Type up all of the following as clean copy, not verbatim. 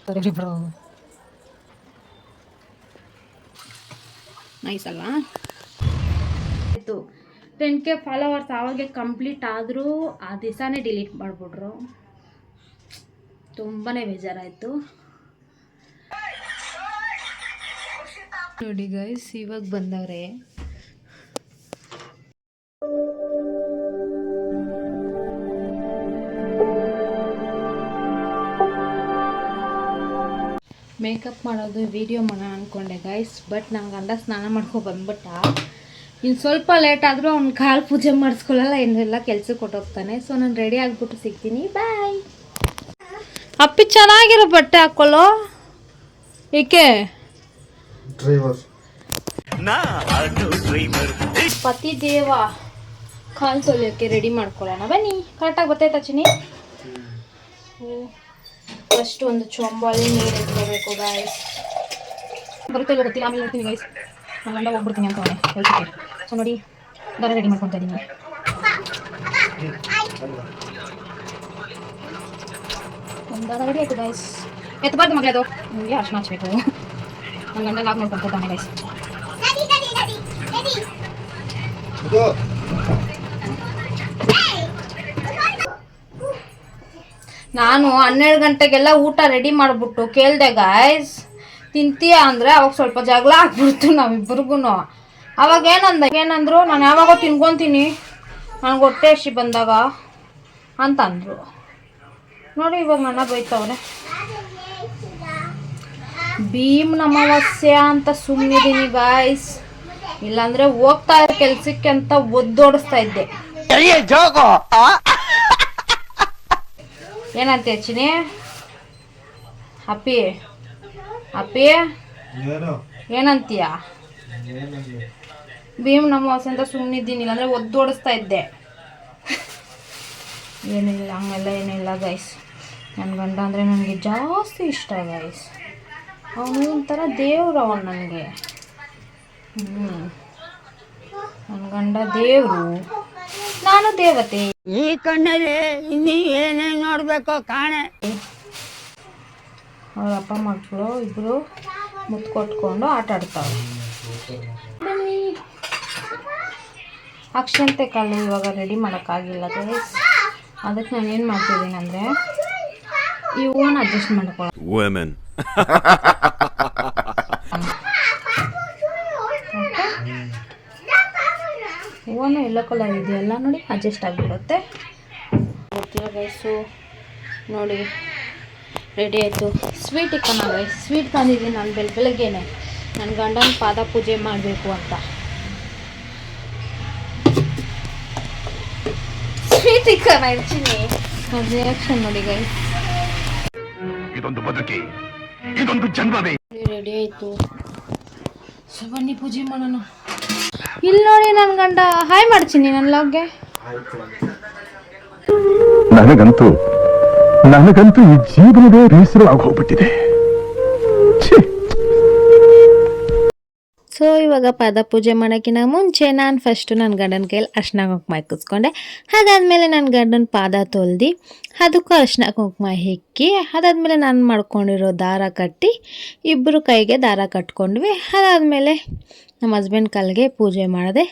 ಸರಿ bro, nice ಅಲ್ವಾ? ಆಯಿತು 10K ಫಾಲೋವರ್ಸ್ ಆವಾಗೆ ಕಂಪ್ಲೀಟ್ ಆದರೂ ಆ ದಿವಸನೇ ಡಿಲೀಟ್ ಮಾಡಿಬಿಟ್ರು. ತುಂಬಾ ಬೇಜಾರಾಯಿತು. ನೋಡಿ ಗೈಸ್, ಇವಾಗ ಬಂದವ್ರೆ. ಮೇಕಪ್ ಮಾಡೋದು ವಿಡಿಯೋ ಮಾಡೋಣ ಅಂದ್ಕೊಂಡೆ ಗೈಸ್, ಬಟ್ ನನ್ನ ಗಂಡ ಸ್ನಾನ ಮಾಡ್ಕೊಂಡು ಬಂದ್ಬಿಟ್ಟ. ಇನ್ನು ಸ್ವಲ್ಪ ಲೇಟ್ ಆದರೂ ಅವ್ನ ಕಾಲು ಪೂಜೆ ಮಾಡಿಸ್ಕೊಳ್ಳಲ್ಲ, ಏನೆಲ್ಲ ಕೆಲ್ಸಕ್ಕೆ ಕೊಟ್ಟೋಗ್ತಾನೆ. ಸೊ ನಾನು ರೆಡಿ ಆಗಿಬಿಟ್ಟು ಸಿಗ್ತೀನಿ, ಬಾಯ್. ಅಪ್ಪಿ ಚೆನ್ನಾಗಿರೋ ಬಟ್ಟೆ ಹಾಕೊಳ್ಳೋ. ಏಕೆ ಪತಿ ದೇವ ಕಾಲು ತೊಳೆಯೋಕ್ಕೆ ರೆಡಿ ಮಾಡ್ಕೊಳ್ಳೋಣ ಬನ್ನಿ. ಕರೆಕ್ಟಾಗಿ ಗೊತ್ತಾಯ್ತಾ ಚಿನಿ? ಫಸ್ಟ್ ಒಂದು ಚೊಂಬಲ್ಲಿ ನೀರು ಇಟ್ಕೋಬೇಕು ಗಾಯ್ಸ್. ಬರುತ್ತೆ ಇಲ್ಲ ಗೊತ್ತಿಲ್ಲ, ಆಮೇಲೆ ಇರ್ತೀನಿ ಗೈಸ್. ನಾನು ಗಂಡ ಹೋಗ್ಬಿಡ್ತೀನಿ ಅಂತ ಅವನೇ ಕೆಲಸಕ್ಕೆ. ಸೊ ನೋಡಿ, ದಾರ ರೆಡಿ ಮಾಡ್ಕೊತಾ ಇದ್ದೀನಿ. ಒಂದು ದಾರ ರೆಡಿ ಆಯ್ತು ಗೈಸ್. ಎತ್ತಬಾರ್ದು ಮಗಳದು, ನಿಮಗೆ ಅರ್ಶನ ಹಚ್ಬೇಕು. ನನ್ನ ಗಂಡ ಲಾಗ್ ನೋಡ್ಕೊತಾನೆ ಗೈಸ್. ನಾನು 12 ಗಂಟೆಗೆಲ್ಲ ಊಟ ರೆಡಿ ಮಾಡಿಬಿಟ್ಟು ಕೇಳಿದೆ ಗಾಯ್ಸ್, ತಿಂತೀಯ ಅಂದರೆ ಅವಾಗ ಸ್ವಲ್ಪ ಜಗಳ ಆಗ್ಬಿಡ್ತು ನಾವಿಬ್ಬರಿಗೂ. ಅವಾಗ ಏನಂದ್ರು, ನಾನು ಯಾವಾಗ ತಿನ್ಕೊತೀನಿ ನನಗೆ ಹೊಟ್ಟೆ ಹಸಿ ಬಂದಾಗ ಅಂತಂದರು. ನೋಡಿ ಇವಾಗ ನನ್ನ ಬೈತವ್ರೆ. ಭೀಮ್ ಅಮಾವಾಸ್ಯ ಅಂತ ಸುಮ್ಮನಿದ್ದೀನಿ ಗಾಯ್ಸ್, ಇಲ್ಲಾಂದರೆ ಹೋಗ್ತಾ ಇರೋ ಕೆಲ್ಸಕ್ಕೆ ಅಂತ ಒದ್ದೋಡಿಸ್ತಾ ಇದ್ದೆ. ಏನಂತ ಚಿನಿ? ಅಪ್ಪಿ ಅಪ್ಪಿ ಏನಂತೀಯ? ಭೀಮ್ ಅಮಾವಾಸ್ಯೆ ಅಂತ ಸುಮ್ಮನಿದ್ದೀನಿ, ಇಲ್ಲಾಂದರೆ ಒದ್ದೋಡಿಸ್ತಾ ಇದ್ದೆ. ಏನಿಲ್ಲ, ಹಂಗೆಲ್ಲ ಏನಿಲ್ಲ ಗೈಸ್. ನನ್ನ ಗಂಡ ಅಂದರೆ ನನಗೆ ಜಾಸ್ತಿ ಇಷ್ಟ ಗೈಸ್. ಅವನು ಒಂಥರ ದೇವ್ರು ಅವನು ನನಗೆ. ನನ್ನ ಗಂಡ ದೇವರು, ನಾನು ದೇವತೆ. ಈ ಕಣ್ಣಲ್ಲಿ ಇನ್ನೀ ಏನೇನು ನೋಡ್ಬೇಕೋ ಕಾಣೆ. ಅವ್ರ ಅಪ್ಪ ಮಕ್ಕಳು ಇಬ್ಬರು ಮುತ್ತು ಕೊಟ್ಕೊಂಡು ಆಟ ಆಡ್ತಾವೆ. ಅಕ್ಷಂತೆ ಕಾಲು ಇವಾಗ ರೆಡಿ ಮಾಡೋಕ್ಕಾಗಿಲ್ಲ ಗೈಸ್. ಅದಕ್ಕೆ ನಾನು ಏನು ಮಾಡ್ತಿದ್ದೀನಿ ಅಂದರೆ ಈ ಹೂವನ್ನ ಅಡ್ಜಸ್ಟ್ ಮಾಡ್ಕೊಳ್ಳೋ. ಹೂವನು ಎಲ್ಲೋ ಕಲರ್ ಇದೆಯಲ್ಲ ನೋಡಿ, ಅಡ್ಜಸ್ಟ್ ಆಗಿಬಿಡುತ್ತೆ. ಗೊತ್ತಿಲ್ಲ ಗೈಸು. ನೋಡಿ ರೆಡಿ ಆಯಿತು. Sweet ಇಕ್ಕಣ guys. ಸ್ವೀಟ್ ತಂದಿದ್ದೀನಿ ನಾನು ಬೆಳಗ್ಗೆನೆ, ನನ್ನ ಗಂಡನ ಪಾದ ಪೂಜೆ ಮಾಡಬೇಕು ಅಂತ. ಸ್ವೀಟ್ ಇಕ್ಕಣ ಇರ್ತೀನಿ. ರಿಯಾಕ್ಷನ್ ನೋಡಿ ಗೈಸ್. ಇದೊಂದು ಬದುಕಿ, ಇದೊಂದು ಜನ್ಮವೇ. ರೆಡಿ ಆಯಿತು. ಸೊ ಬನ್ನಿ ಪೂಜೆ ಮಾಡೋಣ. ಇಲ್ಲಿ ನೋಡಿ ನನ್ನ ಗಂಡ ಹಾಯ್ ಮಾಡ್ತೀನಿ ನನ್ನ ಲಾಗ್ಗೆ. ನನಗಂತೂ ಈ ಜೀವನವೇ ಬೇಸರ ಆಗೋಗ್ಬಿಟ್ಟಿದೆ. ಸೊ ಇವಾಗ ಪಾದ ಪೂಜೆ ಮಾಡೋಕ್ಕಿಂತ ಮುಂಚೆ ನಾನು ಫಸ್ಟು ನನ್ನ ಗಂಡನ ಕೈಯಲ್ಲಿ ಅರ್ಶಿನ ಕುಂಕುಮ ಇಕ್ಕಿಸ್ಕೊಂಡೆ. ಅದಾದಮೇಲೆ ನನ್ನ ಗಂಡನ ಪಾದ ತೊಳ್ದು ಅದಕ್ಕೂ ಅರ್ಶಿನ ಕುಂಕುಮ ಇಕ್ಕಿ, ಅದಾದಮೇಲೆ ನಾನು ಮಾಡ್ಕೊಂಡಿರೋ ದಾರ ಕಟ್ಟಿ ಇಬ್ಬರು ಕೈಗೆ ದಾರ ಕಟ್ಕೊಂಡ್ವಿ. ಅದಾದಮೇಲೆ ನಮ್ಮ ಹಸ್ಬೆಂಡ್ ಕಾಲಿಗೆ ಪೂಜೆ ಮಾಡಿದೆ.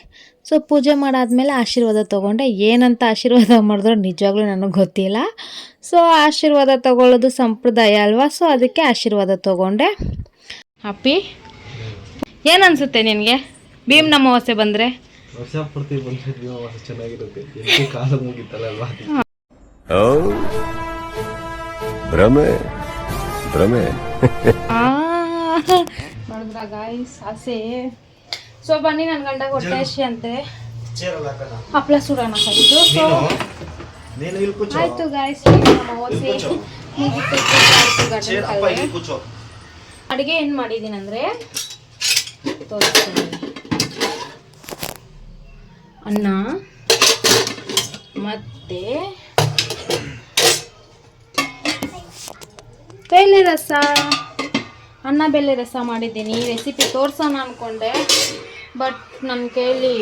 ಸೊ ಪೂಜೆ ಮಾಡಾದ್ಮೇಲೆ ಆಶೀರ್ವಾದ ತೊಗೊಂಡೆ. ಏನಂತ ಆಶೀರ್ವಾದ ಮಾಡಿದ್ರು ನಿಜವಾಗ್ಲೂ ನನಗೆ ಗೊತ್ತಿಲ್ಲ. ಸೊ ಆಶೀರ್ವಾದ ತೊಗೊಳ್ಳೋದು ಸಂಪ್ರದಾಯ ಅಲ್ವಾ, ಸೊ ಅದಕ್ಕೆ ಆಶೀರ್ವಾದ ತೊಗೊಂಡೆ. ಹ್ಯಾಪಿ ಏನು ಅನಿಸುತ್ತೆ ನಿನಗೆ ಭೀಮ್ ಅಮಾವಾಸ್ಯೆ ಬಂದರೆ? ನೋಡಿದ್ರ ಗಾಯ್ಸ್ ಆಸೆ. ಸೊ ಬನ್ನಿ ನನ್ನ ಗಂಡ ಹೊಟ್ಟೆ ಹಸಿ ಅಂತೆ, ಹಪ್ಪಳ ಸುಡೋಣ ಫಸ್ಟು. ಸೊ ಆಯಿತು ಗಾಯ್ಸ್, ಅಮಾವಾಸ್ಯೆ ಮುಗಿತು. ಅಡುಗೆ ಏನು ಮಾಡಿದ್ದೀನಿ ಅಂದರೆ ತೋರಿಸ್ತೀನಿ. ಅನ್ನ ಮತ್ತು ಬೇಳೆ ರಸ, ಅನ್ನ ಬೇಳೆ ರಸ ಮಾಡಿದ್ದೀನಿ. ರೆಸಿಪಿ ತೋರಿಸೋಣ ಅಂದ್ಕೊಂಡೆ, ಬಟ್ ನನ್ನ ಕೈಯಲ್ಲಿ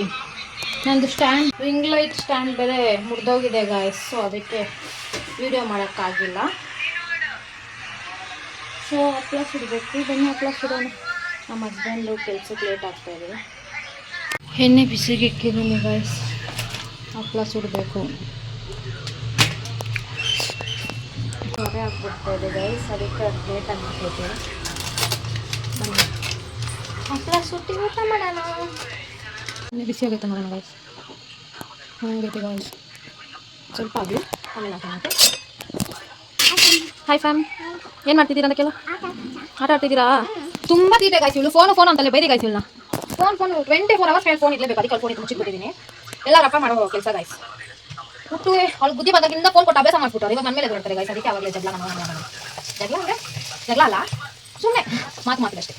ನಂದು ಸ್ಟ್ಯಾಂಡ್ ರಿಂಗ್ ಲೈಟ್ ಸ್ಟ್ಯಾಂಡ್ ಬೇರೆ ಮುರಿದೋಗಿದೆ ಗಾಯ್ಸ್. ಸೊ ಅದಕ್ಕೆ ವಿಡಿಯೋ ಮಾಡೋಕ್ಕಾಗಿಲ್ಲ. ಸೊ ಸೊ ಹಪ್ಪಳ ಸುಡಬೇಕು, ಬನ್ನಿ ಹಪ್ಪಳ ಸುಡೋಣ. ನಮ್ಮ ಹಸ್ಬೆಂಡು ಕೆಲ್ಸಕ್ಕೆ ಲೇಟ್ ಆಗ್ತಾಯಿದೆ. ಎಣ್ಣೆ ಬಿಸಿಗೆ ಇಕ್ಕಿದ್ದೀನಿ ಗೈಸ್, ಹಪ್ಪಳ ಸುಡಬೇಕು. ಹೊರೆ ಆಗ್ಬಿಡ್ತಾಯಿದೆ ಗೈಸ್, ಅದಕ್ಕೆ ಲೇಟ್ ಆಗಿಬಿಟ್ಟೈತೆ. ಬನ್ನಿ ಹಪ್ಪಳ ಸುಟ್ಟು ಊಟ ಮಾಡೋಣ. ಎಣ್ಣೆ ಬಿಸಿ ಆಗುತ್ತೆ ನೋಡೋಣ ಗೈಸ್, ಹಂಗೈತೆ ಗೈಸ್. ಸ್ವಲ್ಪ ಆಗಲಿ ಆಮೇಲೆ ಹಾಕೋಣ. ಹಾಯ್ ಫ್ಯಾಮ್, ಏನು ಮಾಡ್ತಿದ್ದೀರಾ ಅನ್ನಕ್ಕೆಲ್ಲ? ಆಟ ಆಡ್ತಿದ್ದೀರಾ? ತುಂಬ ತೀಟೆ ಗಾಯ್ಸ್ ಇವಳು. ಫೋನು ಅಂತಲೇ ಬೈದಿ ಗಾಯ್ಸ್ ಇವಳನ್ನ. ಫೋನ್ 24 hours ಮೇಲೆ ಫೋನ್ ಇರಲೇಬೇಕು. ಅದಕ್ಕೆ ಫೋನ್ ಇದ್ದು ಮುಚ್ಚಿಬಿಟ್ಟಿದ್ದೀನಿ. ಎಲ್ಲ ರಪ್ಪ ಮಾಡೋ ಕೆಲಸ ಗಾಯ್ಸ್. ಹುಟ್ಟು ಅವಳು ಬುದ್ಧಿ ಬಂದಾಗಿಂದ ಫೋನ್ ಕೊಟ್ಟು ಅಭ್ಯಾಸ ಮಾಡ್ಬಿಟ್ಟವ್ರು. ಇವಾಗ ನನ್ನ ಮೇಲೆ ಬರ್ತಾರೆ ಗಾಯ್ಸ್. ಅದಕ್ಕೆ ಅವಾಗಲೇ ಜಗಳ ಅಂದರೆ ಜಗಳ ಅಲ್ಲ, ಸುಮ್ಮನೆ ಮಾತು ಅಷ್ಟೇ.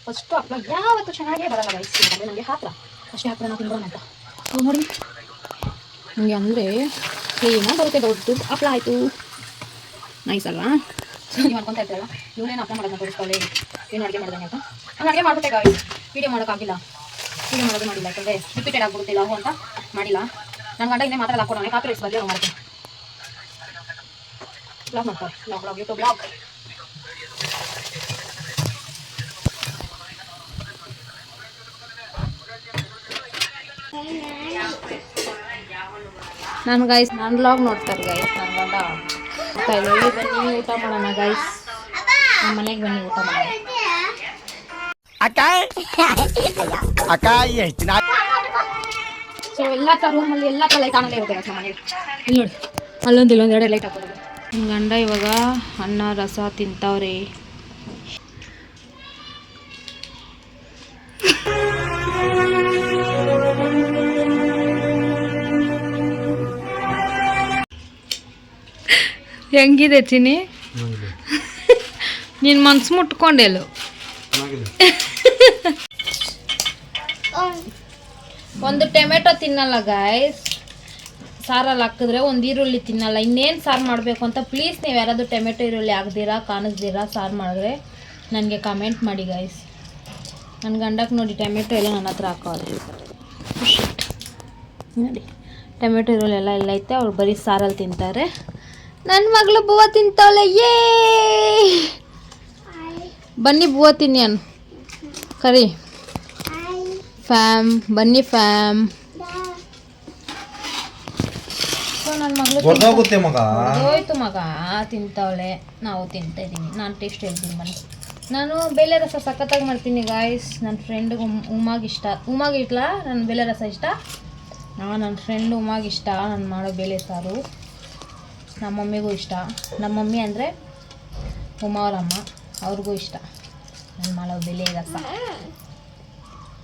ಫಸ್ಟು ಹಪ್ಪಳ ಯಾವತ್ತೂ ಚೆನ್ನಾಗೇ ಬರಲ್ಲ ಗಾಯ್ಸ್. ನನಗೆ ಹತ್ರ ಅಷ್ಟೇ ಹಪ್ಪಳ ನಾವು ತಿನ್ಬೋಣ ಅಂತ ನೋಡಿ. ನನಗೆ ಅಂದರೆ ಕ್ಲೀನಾಗಿ ಬರುತ್ತೆ. ದೊಡ್ಡ ಹಪ್ಪಳ ಆಯಿತು, ನೈಸ್ ಅಲ್ವಾ? ಸೊ ನೀವು ಅನ್ಕೊತಾ ಇರ್ತಾರಲ್ಲ ಇವಳೇನು ಹಪ್ಪಳ ಮಾಡೋದನ್ನ ತೋರಿಸ್ಕೊಳ್ಳಿ, ಏನು ಅಡುಗೆ ಮಾಡೋದನ್ನ ಅಂತ. ನಾನು ಅಡುಗೆ ಮಾಡ್ಬಿಟ್ಟೆ ಗಾಯ್ಸ್, ವೀಡಿಯೋ ಮಾಡೋಕ್ಕಾಗಿಲ್ಲ. ವೀಡಿಯೋ ಮಾಡೋದು ಮಾಡಿಲ್ಲ, ಯಾಕಂದರೆ ರಿಪೀಟೆಡ್ ಆಗ್ಬಿಡುತ್ತಿಲ್ಲ ಅವು ಅಂತ ಮಾಡಿಲ್ಲ. ನನ್ನ ಗಂಡ ಇನ್ನೇ ಮಾತ್ರ ಹಾಕ್ಕೊಡೋಣ, ಕಾಪಿ ಬದಲು ಮಾಡ್ತೀನಿ. ಬ್ಲಾಗ್ ಮಾಡ್ತಾರೆ, ಬ್ಲಾಗ್ ಯೂಟ್ಯೂಬ್ ಬ್ಲಾಗ್. ನಾನು ಗೈಸ್ ನಾನು ಬ್ಲಾಗ್ ನೋಡ್ತಾರೆ ಗೈಸ್. ನನ್ನ ಗಂಡ ಬನ್ನಿ ಊಟ ಮಾಡೋಣ ಗೈಸ್, ನಮ್ಮ ಮನೆಗೆ ಬನ್ನಿ ಊಟ ಮಾಡೋಣ. ಸೊ ಎಲ್ಲ ರೂಮಲ್ಲಿ ಎಲ್ಲ ಲೈಟ್ ಆನಲ್ಲೇ ಇರುತ್ತೆ ನಮ್ಮ ಮನೆಗೆ. ಇಲ್ಲಿ ನೋಡಿ, ಅಲ್ಲೊಂದು ಇಲ್ಲೊಂದು ಎರಡು ಲೈಟ್ ಹಾಕೋದು. ನನ್ನ ಗಂಡ ಇವಾಗ ಅನ್ನ ರಸ ತಿಂತವ್ರೆ. ಹೆಂಗಿದೆ ಚಿನಿ? ನೀನು ಮನ್ಸು ಮುಟ್ಕೊಂಡೆಲು. ಒಂದು ಟೊಮೆಟೊ ತಿನ್ನಲ್ಲ ಗಾಯ್ಸ್, ಸಾರಲ್ಲಿ ಹಾಕಿದ್ರೆ ಒಂದು ಈರುಳ್ಳಿ ತಿನ್ನಲ್ಲ. ಇನ್ನೇನು ಸಾರು ಮಾಡಬೇಕು ಅಂತ ಪ್ಲೀಸ್ ನೀವು ಯಾರಾದರೂ ಟೊಮೆಟೊ ಈರುಳ್ಳಿ ಹಾಕ್ದಿರಾ ಕಾಣಿಸ್ದಿರಾ ಸಾರು ಮಾಡಿದ್ರೆ ನನಗೆ ಕಮೆಂಟ್ ಮಾಡಿ ಗಾಯ್ಸ್. ನನ್ನ ಗಂಡಕ್ಕೆ ನೋಡಿ ಟೊಮೆಟೊ ಎಲ್ಲ ನನ್ನ ಹತ್ರ ಹಾಕೋದು ನೋಡಿ. ಟೊಮೆಟೊ ಈರುಳ್ಳಿ ಎಲ್ಲ ಐತೆ, ಅವ್ರು ಬರೀ ಸಾರಲ್ಲಿ ತಿಂತಾರೆ. ನನ್ನ ಮಗಳು ಬೂವ ತಿಂತಾವಳೆ. ಏ ಬನ್ನಿ ಬೂವ ತಿನ್ನಿ ಅನ್ ಕರಿ. ಫ್ಯಾಮ್ ಬನ್ನಿ ಫ್ಯಾಮ್. ಸೊ ನನ್ನ ಮಗಳು ಹೋಯ್ತು ಮಗ ತಿಂತಾವಳೆ, ನಾವು ತಿಂತಾ ಇದ್ದೀವಿ. ನಾನು ಟೇಸ್ಟ್ ಹೇಳ್ತೀನಿ ಬನ್ನಿ. ನಾನು ಬೇಳೆ ರಸ ಸಖತ್ತಾಗಿ ಮಾಡ್ತೀನಿ ಗಾಯ್ಸ್. ನನ್ನ ಫ್ರೆಂಡ್ಗೆ ಉಮಾಗಿಷ್ಟ, ಉಮಾಗಿಟ್ಲ ನನ್ನ ಬೇಳೆ ರಸ ಇಷ್ಟ. ನನ್ನ ಫ್ರೆಂಡ್ ಉಮಾಗಿಷ್ಟ ನಾನು ಮಾಡೋ ಬೇಳೆ ಸಾರು. ನಮ್ಮ ಮಮ್ಮಿಗೂ ಇಷ್ಟ. ನಮ್ಮ ಮಮ್ಮಿ ಅಂದರೆ ಉಮಾ ಅವರಮ್ಮ, ಅವ್ರಿಗೂ ಇಷ್ಟ ನಾನು ಮಾಡೋ ಬೇಳೆ ರಸ.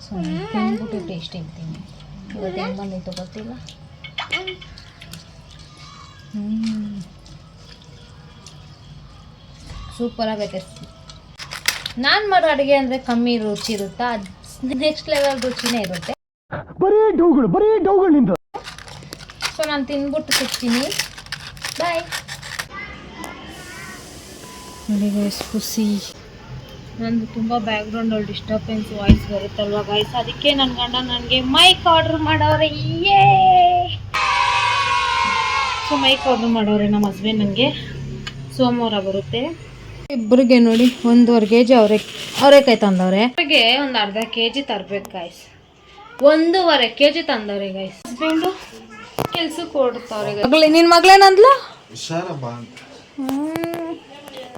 ಸೊ ತಿಂದ್ಬಿಟ್ಟು ಟೇಸ್ಟ್ ಹೇಳ್ತೀನಿ. ಇವತ್ತು ಹೆಂಗೆ ಬಂದಿತ್ತು ಗೊತ್ತಿಲ್ಲ. ಸೂಪರ್ ಆಗೈತೆ. ನಾನು ಮಾಡೋ ಅಡುಗೆ ಅಂದರೆ ಕಮ್ಮಿ ರುಚಿ ಇರುತ್ತಾ, ಅದು ನೆಕ್ಸ್ಟ್ ಲೆವೆಲ್ ರುಚಿನೇ ಇರುತ್ತೆ. ಬರೀ ಡೌಗಳಿಂದ. ಸೊ ನಾನು ತಿಂದ್ಬಿಟ್ಟು ಸಿಗ್ತೀನಿ. ಬಾಯ್. ನೋಡಿ ಗೈಸ್ ಖುಷಿ. ನಂದು ತುಂಬ ಬ್ಯಾಕ್ಗ್ರೌಂಡಲ್ಲಿ ಡಿಸ್ಟರ್ಬೆನ್ಸ್ ವಾಯ್ಸ್ ಬರುತ್ತಲ್ವ ಗೈಸ್, ಅದಕ್ಕೆ ನನ್ನ ಗಂಡ ನನಗೆ ಮೈಕ್ ಆರ್ಡ್ರ್ ಮಾಡೋರೆ. ಸೊ ಮೈಕ್ ಆರ್ಡ್ರ್ ಮಾಡೋರೆ ನಮ್ಮ ಹಸ್ಬೆಂಡ್. ನನಗೆ ಸೋಮವಾರ ಬರುತ್ತೆ. ಇಬ್ಬರಿಗೆ ನೋಡಿ 1.5 kg ಅವರೆಕಾಯಿ ತಂದವ್ರೆ. ಅವರಿಗೆ ಒಂದು ಅರ್ಧ kg ತರ್ಬೇಕು ಗೈಸ್. 1.5 kg ತಂದವ್ರೆ ಗೈಸ್. ಹಸ್ಬೆಂಡು ಕೆಲ್ಸಕ್ಕೆ ಹೊರಡ್ತಾವ್ರೆ. ನಿನ್ನ ಮಗಳೇನಂದ್ಲ?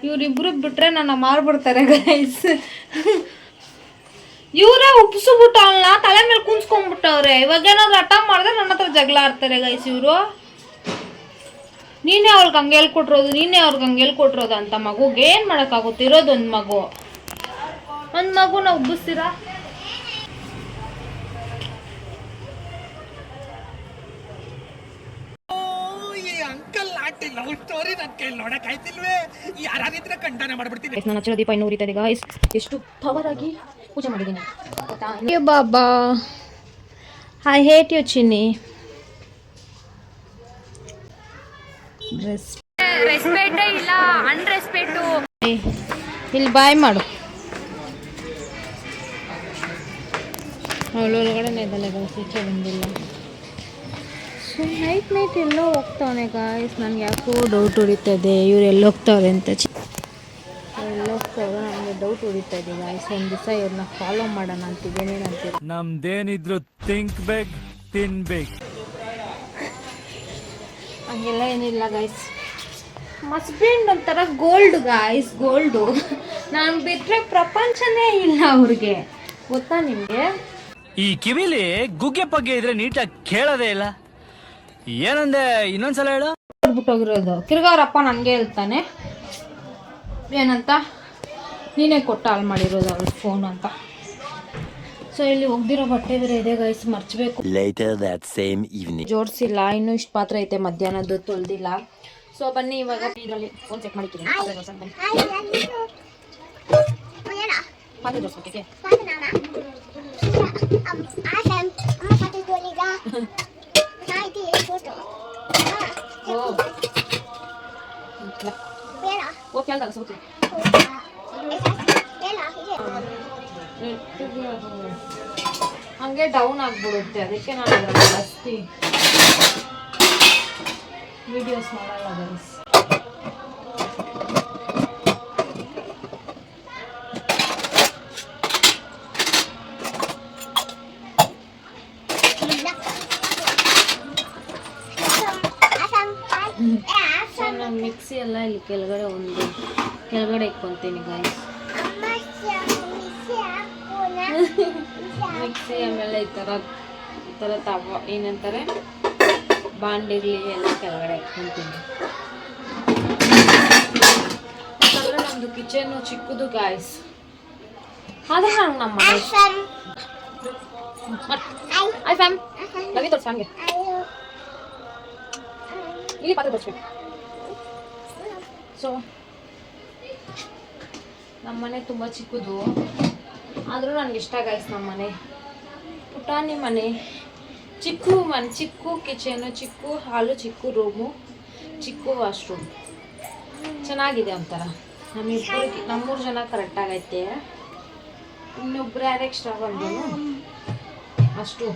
ಇವರಿಬ್ರು ಬಿಟ್ರೆ ನನ್ನ ಮಾರ್ಬಿಡ್ತಾರೆ ಗೈಸ್. ಇವರೇ ಉಪ್ಪಿಸ್ಬಿಟ್ಟು ಅವಳನ್ನ ತಲೆ ಮೇಲೆ ಕುಂಸ್ಕೊಂಡ್ಬಿಟ್ಟವ್ರೆ. ಇವಾಗ ಏನಾದ್ರು ಹಠ ಮಾಡಿದ್ರೆ ನನ್ನ ಹತ್ರ ಜಗಳ ಆಡ್ತಾರೆ ಗೈಸ್ ಇವರು. ನೀನೇ ಅವ್ರಿಗೆ ಹಂಗೆ ಹೇಳ್ಕೊಟ್ರೋದು, ನೀನೇ ಅವ್ರಿಗೆ ಹಂಗೆ ಹೇಳ್ಕೊಟ್ರೋದು ಅಂತ. ಮಗುಗೆ ಏನು ಮಾಡೋಕ್ಕಾಗುತ್ತೆ? ಇರೋದು ಒಂದು ಮಗುನ ಉಬ್ಬಿಸ್ತೀರಾ? ನನ್ನ ಹಚ್ಚಿರೋ ದೀಪ ಇನ್ನೂ ಉರಿತದೆ ಗಾಯ್ಸ್. ಎಷ್ಟು ಪವರಾಗಿ ಪೂಜೆ ಮಾಡಿದ್ದೀನಿ ಬಾಬಾ. ಐ ಹೇಟ್ ಯು ಚಿನ್ನಿ. ರೆಸ್ಪೆಕ್ಟೇ ಇಲ್ಲ, ಅನ್ರೆಸ್ಪೆಕ್ಟು. ಇಲ್ಲಿ ಬಾಯ್ ಮಾಡು. ಅವಳು ಒಳಗಡೆನೇ ಇದ್ದಲ್ಲ ಗೈಸ್, ಈಚೆ ಬಂದಿಲ್ಲ. ಸೊ ಸೊ ನೈಟ್ ಎಲ್ಲೋ ಹೋಗ್ತಾವನೆ ಗಾಯ್ಸ್. ನನಗೆ ಯಾಕೋ ಡೌಟ್ ಹೊಡಿತದೆ ಇವ್ರು ಎಲ್ಲೋಗ್ತಾವ್ರೆ ಅಂತ. ಎಲ್ಲೋಗ್ತಾವ್ರೆ ನನಗೆ ಡೌಟ್ ಹೊಡಿತದೆ ಗಾಯ್ಸ್. ಒಂದು ದಿವಸ ಇವ್ರನ್ನ ಫಾಲೋ ಮಾಡೋಣ ಅಂತಿದ್ದೇನೆ. ಏನಂತೀರ? ನಮ್ದೇನಿದ್ರು ಥಿಂಕ್ ಬೇಕ್ ತಿನ್ಬೇಕು. ಹಂಗೆಲ್ಲ ಏನಿಲ್ಲ ಗಾಯ್ಸ್. ಹಸ್ಬೆಂಡ್ ಒಂಥರ ಗೋಲ್ಡ್ ಗಾಯ್ಸ್, ಗೋಲ್ಡು. ನಾನು ಬಿಟ್ಟರೆ ಪ್ರಪಂಚನೇ ಇಲ್ಲ ಅವ್ರಿಗೆ, ಗೊತ್ತಾ ನಿಮಗೆ? ಈ ಕಿವಿಲಿ ಗುಗ್ಗೆ ಪಗ್ಗೆ ಇದ್ರೆ ನೀಟಾಗಿ ಕೇಳೋದೇ ಇಲ್ಲ. ಏನಂದೆ ಇನ್ನೊಂದ್ಸಲ ಹೇಳು. ಬಿಟ್ಟೋಗಿರೋದು ತಿರ್ಗಾವ್ರಪ್ಪ ನನಗೆ ಹೇಳ್ತಾನೆ ಏನಂತ, ನೀನೇ ಕೊಟ್ಟ ಹಾಳು ಮಾಡಿರೋದು ಅವ್ರ ಫೋನ್ ಅಂತ. ಸೊ ಇಲ್ಲಿ ಒಗ್ದಿರೋ ಬಟ್ಟೆ ಬೇರೆ ಇದೆ ಗೈಸ್, ಮರ್ಚಬೇಕು. ಜೋಡಿಸಿಲ್ಲ, ಇನ್ನೂ ಇಷ್ಟು ಪಾತ್ರೆ ಐತೆ ಮಧ್ಯಾಹ್ನದ್ದು ತೊಳೆದಿಲ್ಲ. ಸೊ ಬನ್ನಿ ಇವಾಗ ಇದರಲ್ಲಿ ಫೋನ್ ಚೆಕ್ ಮಾಡಿದ್ದೀನಿ. ಪಾತ್ರೆ ಜೋಡಿಸ್ಬೇಕೆ ಓ ಕೇಳ್ದಾಗ ಸೌತಿ ಹಂಗೆ ಡೌನ್ ಆಗ್ಬಿಡುತ್ತೆ, ಅದಕ್ಕೆ ನಾನು ಜಾಸ್ತಿ ವಿಡಿಯೋಸ್ ಮಾಡಲ್ಲ ಗೈಸ್. ಮಿಕ್ಸಿ ಎಲ್ಲ ಇಲ್ಲಿ ಕೆಳಗಡೆ ಇಟ್ಕೊತೀನಿ ಗಾಯ್ಸ್. ಮಿಕ್ಸಿ ಆಮೇಲೆ ಈ ಥರ ತವ ಏನಂತಾರೆ ಬಾಂಡಿಗ್ಲಿ ಎಲ್ಲ ಕೆಳಗಡೆ ಇಟ್ಕೊತೀನಿ. ಯಾಕಂದರೆ ನಮ್ಮದು ಕಿಚನ್ನು ಚಿಕ್ಕದು ಗಾಯ್ಸ್. ಆದರೆ ನಾನು ನಮ್ಮ ಐ ಫ್ಯಾಮ್ ಲಗಿ ತೋರಿಸಿ ಹಂಗೆ ಇಲ್ಲಿ ಪಾತ್ರೆ ತೋರಿಸ್ಬೇಕು. ಸೊ ನಮ್ಮನೆ ತುಂಬ ಚಿಕ್ಕದು, ಆದರೂ ನನಗೆ ಇಷ್ಟ ಗಾಯ್ಸ್. ನಮ್ಮನೆ ಪುಟಾಣಿ ಮನೆ, ಚಿಕ್ಕ ಕಿಚನು, ಚಿಕ್ಕ ಹಾಲು, ಚಿಕ್ಕ ರೂಮು, ಚಿಕ್ಕ ವಾಶ್ರೂಮ್, ಚೆನ್ನಾಗಿದೆ ಒಂಥರ. ನಮ್ಮೂರು ಜನ ಕರೆಕ್ಟಾಗೈತೆ. ಇನ್ನೊಬ್ರು ಯಾರು ಎಕ್ಸ್ಟ್ರಾ ಬಂದು ಅಷ್ಟು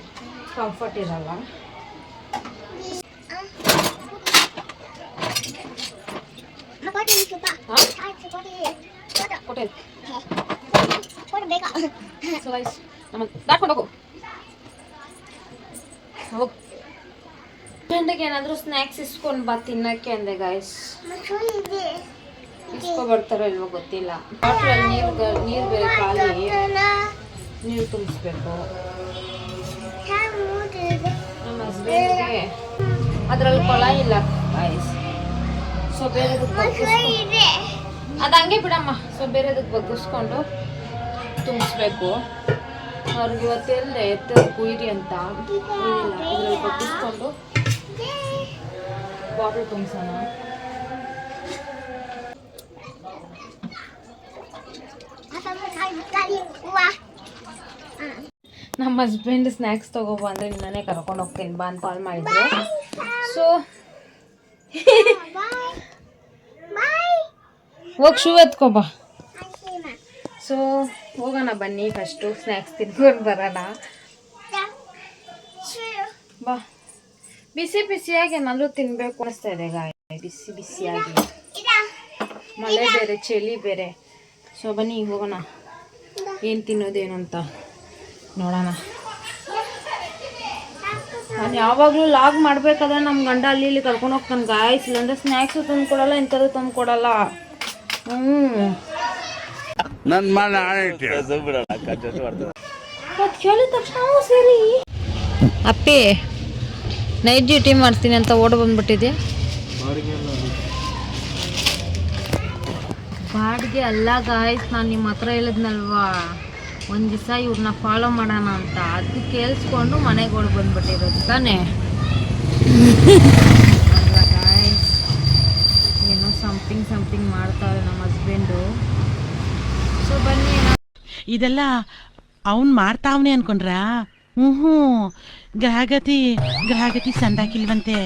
ಕಂಫರ್ಟ್ ಇರಲ್ಲ. ಗಂಟೆಗೆ ಏನಾದರೂ ಸ್ನ್ಯಾಕ್ಸ್ ಇಸ್ಕೊಂಡು ಬಾ ತಿನ್ನಕ್ಕೆ ಅಂದೆ ಗಾಯ್ಸ್. ಇಸ್ಕೊ ಬರ್ತಾರೋ ಇಲ್ವೋ ಗೊತ್ತಿಲ್ಲ. ಬಾಟ್ಲಲ್ಲಿ ನೀರು ಬೇರೆ ಖಾಲಿ, ನೀರು ತುಂಬಿಸ್ಬೇಕು. ನಮ್ಮ ಹಸ್ಬೆಂಡ್ಗೆ ಅದರಲ್ಲಿ ಕೊಳ ಇಲ್ಲ ಗಾಯ್ಸ್. ಸೊ ಬೇರೆದಕ್ಕೆ ಅದು ಹಂಗೆ ಬಿಡಮ್ಮ. ಸೊ ಬೇರೆದಕ್ಕೆ ಬಗ್ಗಿಸ್ಕೊಂಡು ತುಂಬಿಸ್ಬೇಕು. ಅವ್ರಿಗೆ ಇವತ್ತೆಲ್ಲದೆ ಎತ್ತ ಕುಯ್ರಿ ಅಂತ ಇದ್ರಲ್ಲಿ ಬಗ್ಗಿಸ್ಕೊಂಡು ಬಾಟಲ್ ತುಂಬಿಸೋಣ. ನಮ್ಮ ಹಸ್ಬೆಂಡ್ ಸ್ನ್ಯಾಕ್ಸ್ ತಗೋಬ ಅಂದರೆ ನಿನ್ನೆ ಕರ್ಕೊಂಡು ಹೋಗ್ತೀನಿ ಬಾ ಅಂತ ಕಾಲ್ ಮಾಡಿದ್ರು. ಸೊ ಹೋಗಿ ಶೂ ಎತ್ಕೊಬಾ. ಸೊ ಹೋಗೋಣ ಬನ್ನಿ, ಫಸ್ಟು ಸ್ನ್ಯಾಕ್ಸ್ ತಿನ್ಕೊಂಡು ಬರೋಣ ಬಾ. ಬಿಸಿಯಾಗಿ ಏನಾದರೂ ತಿನ್ನಬೇಕು ಅನಿಸ್ತಾ ಇದೆ ಗಾಯ, ಬಿಸಿಯಾಗಿ. ಮಳೆ ಬೇರೆ, ಚಳಿ ಬೇರೆ. ಸೊ ಬನ್ನಿ ಹೋಗೋಣ, ಏನು ತಿನ್ನೋದೇನು ಅಂತ ನೋಡೋಣ. ನಾನು ಯಾವಾಗಲೂ ಲಾಗ್ ಮಾಡಬೇಕಾದ್ರೆ ನಮ್ಮ ಗಂಡ ಅಲ್ಲಿ ಇಲ್ಲಿ ಕರ್ಕೊಂಡು ಹೋಗ್ತಾನೆ ಗಾಯ್ಸ್. ಇಲ್ಲಾಂದರೆ ಸ್ನ್ಯಾಕ್ಸು ತಂದು ಕೊಡಲ್ಲ, ಇಂಥದ್ದು ತಂದು ಕೊಡಲ್ಲ. ಕೇಳಿದ ತಕ್ಷಣ ಸರಿ ಅಪ್ಪಿ ನೈಟ್ ಡ್ಯೂಟಿ ಮಾಡ್ತೀನಿ ಅಂತ ಓಡ ಬಂದ್ಬಿಟ್ಟಿದ್ಯಾ. ಬಾಡಿಗೆ ಅಲ್ಲ ಗಾಯ್ಸ್, ನಾನು ನಿಮ್ಮ ಹತ್ರ ಹೇಳಿದ್ನಲ್ವಾ ಒಂದು ದಿವಸ ಇವ್ರನ್ನ ಫಾಲೋ ಮಾಡೋಣ ಅಂತ, ಅದು ಕೇಳಿಸ್ಕೊಂಡು ಮನೆಗೆ ಓಡ್ ಬಂದ್ಬಿಟ್ಟಿರೋದು ತಾನೇ. ಅಲ್ಲ ಗಾಯ್ಸ್, ಏನೋ ಸಮಥಿಂಗ್ ಮಾಡ್ತಾವ್ರೆ ನಮ್ಮ ಹಸ್ಬೆಂಡು. ಸೊ ಬನ್ನಿ. ಇದೆಲ್ಲ ಅವನ್ ಮಾಡ್ತಾವನೆ ಅನ್ಕೊಂಡ್ರ? ಗ್ರಹಗತಿ ಸಂದಾಕಿಲ್ವಂತೆ.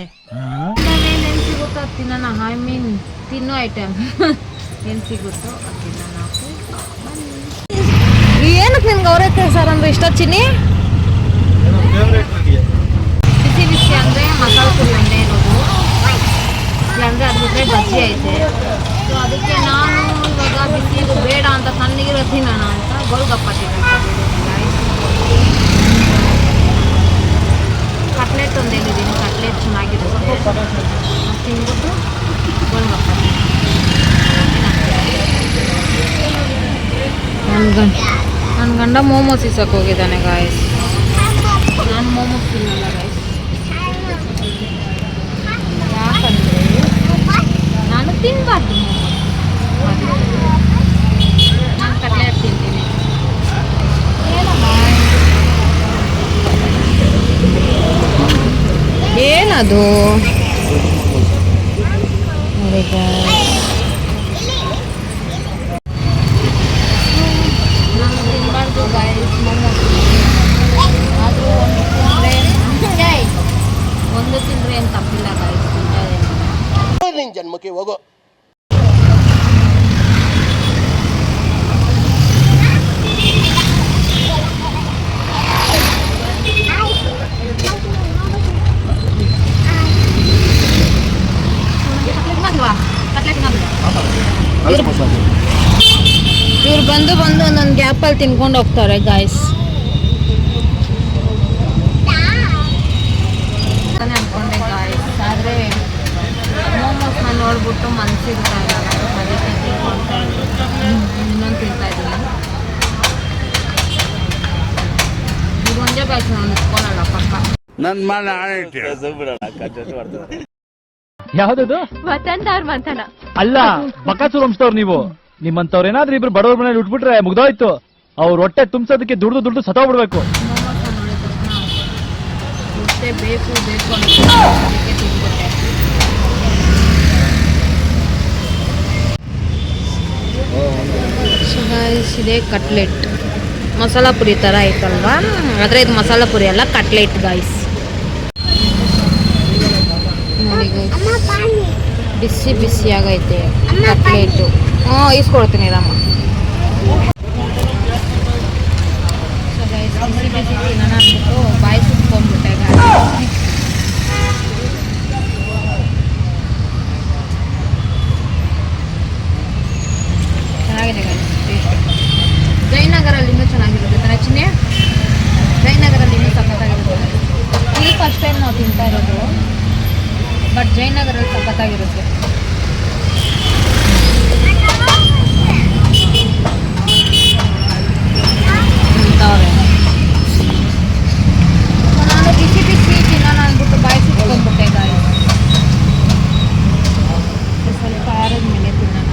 ಏನೇನು ಸಿಗುತ್ತೋ ಅದು ತಿನ್ನೋಣ. ಐ ಮೀನ್ ತಿನ್ನೋ ಐಟಮ್ ಏನು ಸಿಗುತ್ತೋ ಅದು ತಿನ್ನೋಣ. ಏನಕ್ಕೆ ನಿಮ್ಗೆ ಅವರೇ ಸರ್ ಅಂದ್ರೆ ಇಷ್ಟ ಚಿನ್ನಿ? ಬಿಸಿ ಅಂದರೆ ಮಸಾಲೆ ಐತೆ. ಸೊ ಅದಕ್ಕೆ ನಾನು ಇವಾಗ ಬಿಸಿದು ಬೇಡ ಅಂತ ತಣ್ಣಗಿರೋ ತಿನ್ನೋಣ ಅಂತ ಗೋಲ್ಗಪ್ಪ ಕಟ್ಲೆಟ್ ಒಂದು ಹೇಳಿದ್ದೀನಿ, ಕಟ್ಲೆಟ್ ಚೆನ್ನಾಗಿರುತ್ತೆ. ತಿಂದ್ಬಿಟ್ಟು ಗೋಲ್ಗಪ್ಪ ನನ್ನ ಗಂಡ ಮೋಮೋಸ್ ಇಸಕ್ಕೆ ಹೋಗಿದ್ದಾನೆ ಗಾಯ್ಸ್. ನಾನು ಮೋಮೋಸ್ ತಿನ್ನಲ್ಲ ಗಾಯ್ಸ್, ಯಾಕಂದರೆ ನಾನು ತಿನ್ನಬಾರ್ದು ಮೋಮೋಸ್. ನಾನು ಕಟ್ಲೆಟ್ ತಿಂತೀನಿ. ಏನದು ನೋಡಿ ಗಾಯ್ಸ್, ನಾನು ತಿನ್ನಬಾರ್ದು ಗಾಯ್ಸ್ ಮೋಮೋಸ್. ಆದರೂ ಒಂದು ತಿಂದರೆ ಏನು ತಪ್ಪಿಲ್ಲ ಗಾಯ್ಸ್, ನಿನ್ ಜನ್ಮಕ್ಕೆ ಹೋಗೋ. ಇವ್ರು ಬಂದು ಒಂದೊಂದು ಗ್ಯಾಪಲ್ಲಿ ತಿನ್ಕೊಂಡು ಹೋಗ್ತಾರೆ ಗಾಯ್ಸ್. ಅನ್ಕೊಂಡೆ ಗಾಯ್ಸ್, ಆದರೆ ಮೋಮೋಸ್ನ ನೋಡ್ಬಿಟ್ಟು ಮನಸ್ಸಿರ್ತಾ ಇಲ್ಲ, ಅದಕ್ಕೆ ತಿನ್ಕೊಳ್ತಾ ಇದ್ದೀನಿ. ಇನ್ನೊಂದು ತಿಂತಾ ಇದ್ದೀನಿ. ಈಗ ಒಂದೇ ಬ್ಯಾಚ್ ನಾನು ಇಟ್ಕೊಳ್ಳಲ್ಲ ಪಕ್ಕ. ನನ್ ಮನೆ ಯಾವ್ದದು ವತಂದವ್ರ ಮಂತನ ಅಲ್ಲ ಬಕಾಸೂರ್ ವಂಶದವ್ರು ನೀವು. ನಿಮ್ಮಂತವ್ರು ಏನಾದ್ರೂ ಇಬ್ರು ಬಡವ್ರ ಮನೇಲಿ ಉಟ್ಬಿಟ್ರೆ ಮುಗ್ದೋಯ್ತು. ಅವ್ರ ಹೊಟ್ಟೆ ತುಂಬಿಸೋದಕ್ಕೆ ದುಡ್ದು ಸತ್ತೋಗ್ಬಿಡ್ಬೇಕು. ಮೋಮೋಸ್ನ ನೋಡಿದ ತಕ್ಷಣ ಹೊಟ್ಟೆ ಬೇಕು ಅಂತ ಅದಕ್ಕೆ ತಿನ್ಬಿಟ್ಟೆ. ಸೊ ಗೈಸ್, ಇದೇ ಕಟ್ಲೆಟ್ ಮಸಾಲ ಪುರಿ ಥರ ಐತಲ್ವಾ, ಆದರೆ ಇದು ಮಸಾಲ ಪುರಿ ಅಲ್ಲ, ಕಟ್ಲೆಟ್ ಗಾಯ್ಸ್. ನೋಡಿ ಗೈಸ್, ಬಿಸಿಯಾಗೈತೆ ಕಟ್ಲೆಟು. ಈಸ್ಕೊಡ್ತೀನಿ ರಾಮ. ಸೊ ಗೈಸ್, ಬಿಸಿ ತಿನ್ನೋಣ ಅಂದ್ಬಿಟ್ಟು ಬಾಯಿ ಸುಟ್ಕೊಂಡ್ಬಿಟ್ಟೆ ಗಾಯ್ಸ್. ಚೆನ್ನಾಗಿದೆ ಗಾಯ್ಸ್ ಟೇಸ್ಟ್. ಜಯನಗರಲ್ಲಿ ಇನ್ನೂ ಚೆನ್ನಾಗಿರುತ್ತೆ ತಾನೆ ಚಿನ್ನೆ? ಜಯನಗರಲ್ಲಿ ಇನ್ನೂ ಸಖತ್ತಾಗಿರುತ್ತೆ. ಇಲ್ಲಿ ಫಸ್ಟ್ ಟೈಮ್ ನಾವು ತಿಂತಾ ಇರೋದು, ಬಟ್ ಜಯನಗರಲ್ಲಿ ಸಖತ್ತಾಗಿರುತ್ತೆ. ತಿಂತಾವ್ರೆ. ನಾನು ಬಿಸಿ ತಿನ್ನೋಣ ಅಂದ್ಬಿಟ್ಟು ಬಾಯಿ ಸುಟ್ಕೊಂಡ್ಬಿಟ್ಟೆ ಗಾಯ್ಸ್. ಸ್ವಲ್ಪ ಆರದ ಮೇಲೆ ತಿನ್ನೋಣ.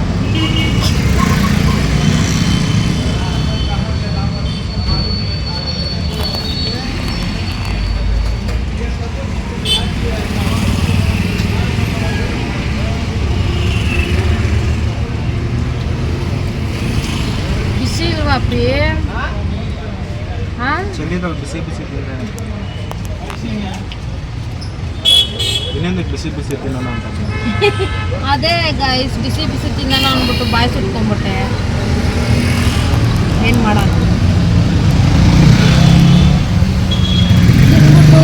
ಬಿಸಿ ಇಲ್ವಾಪಿ? ಹಾಂ, ಬಿಸಿ ತಿಂದ್ರೆ ಇನ್ನೊಂದು ಬಿಸಿ ತಿನ್ನೋಣ ಅಂತ. ಅದೇ ಗೈಸ್, ಬಿಸಿ ತಿನ್ನೋಣ ಅಂದ್ಬಿಟ್ಟು ಬಾಯಿ ಸುಟ್ಕೊಂಡ್ಬಿಟ್ಟೆ. ಏನು ಮಾಡೋಣ, ತಿಂದ್ಬಿಟ್ಟು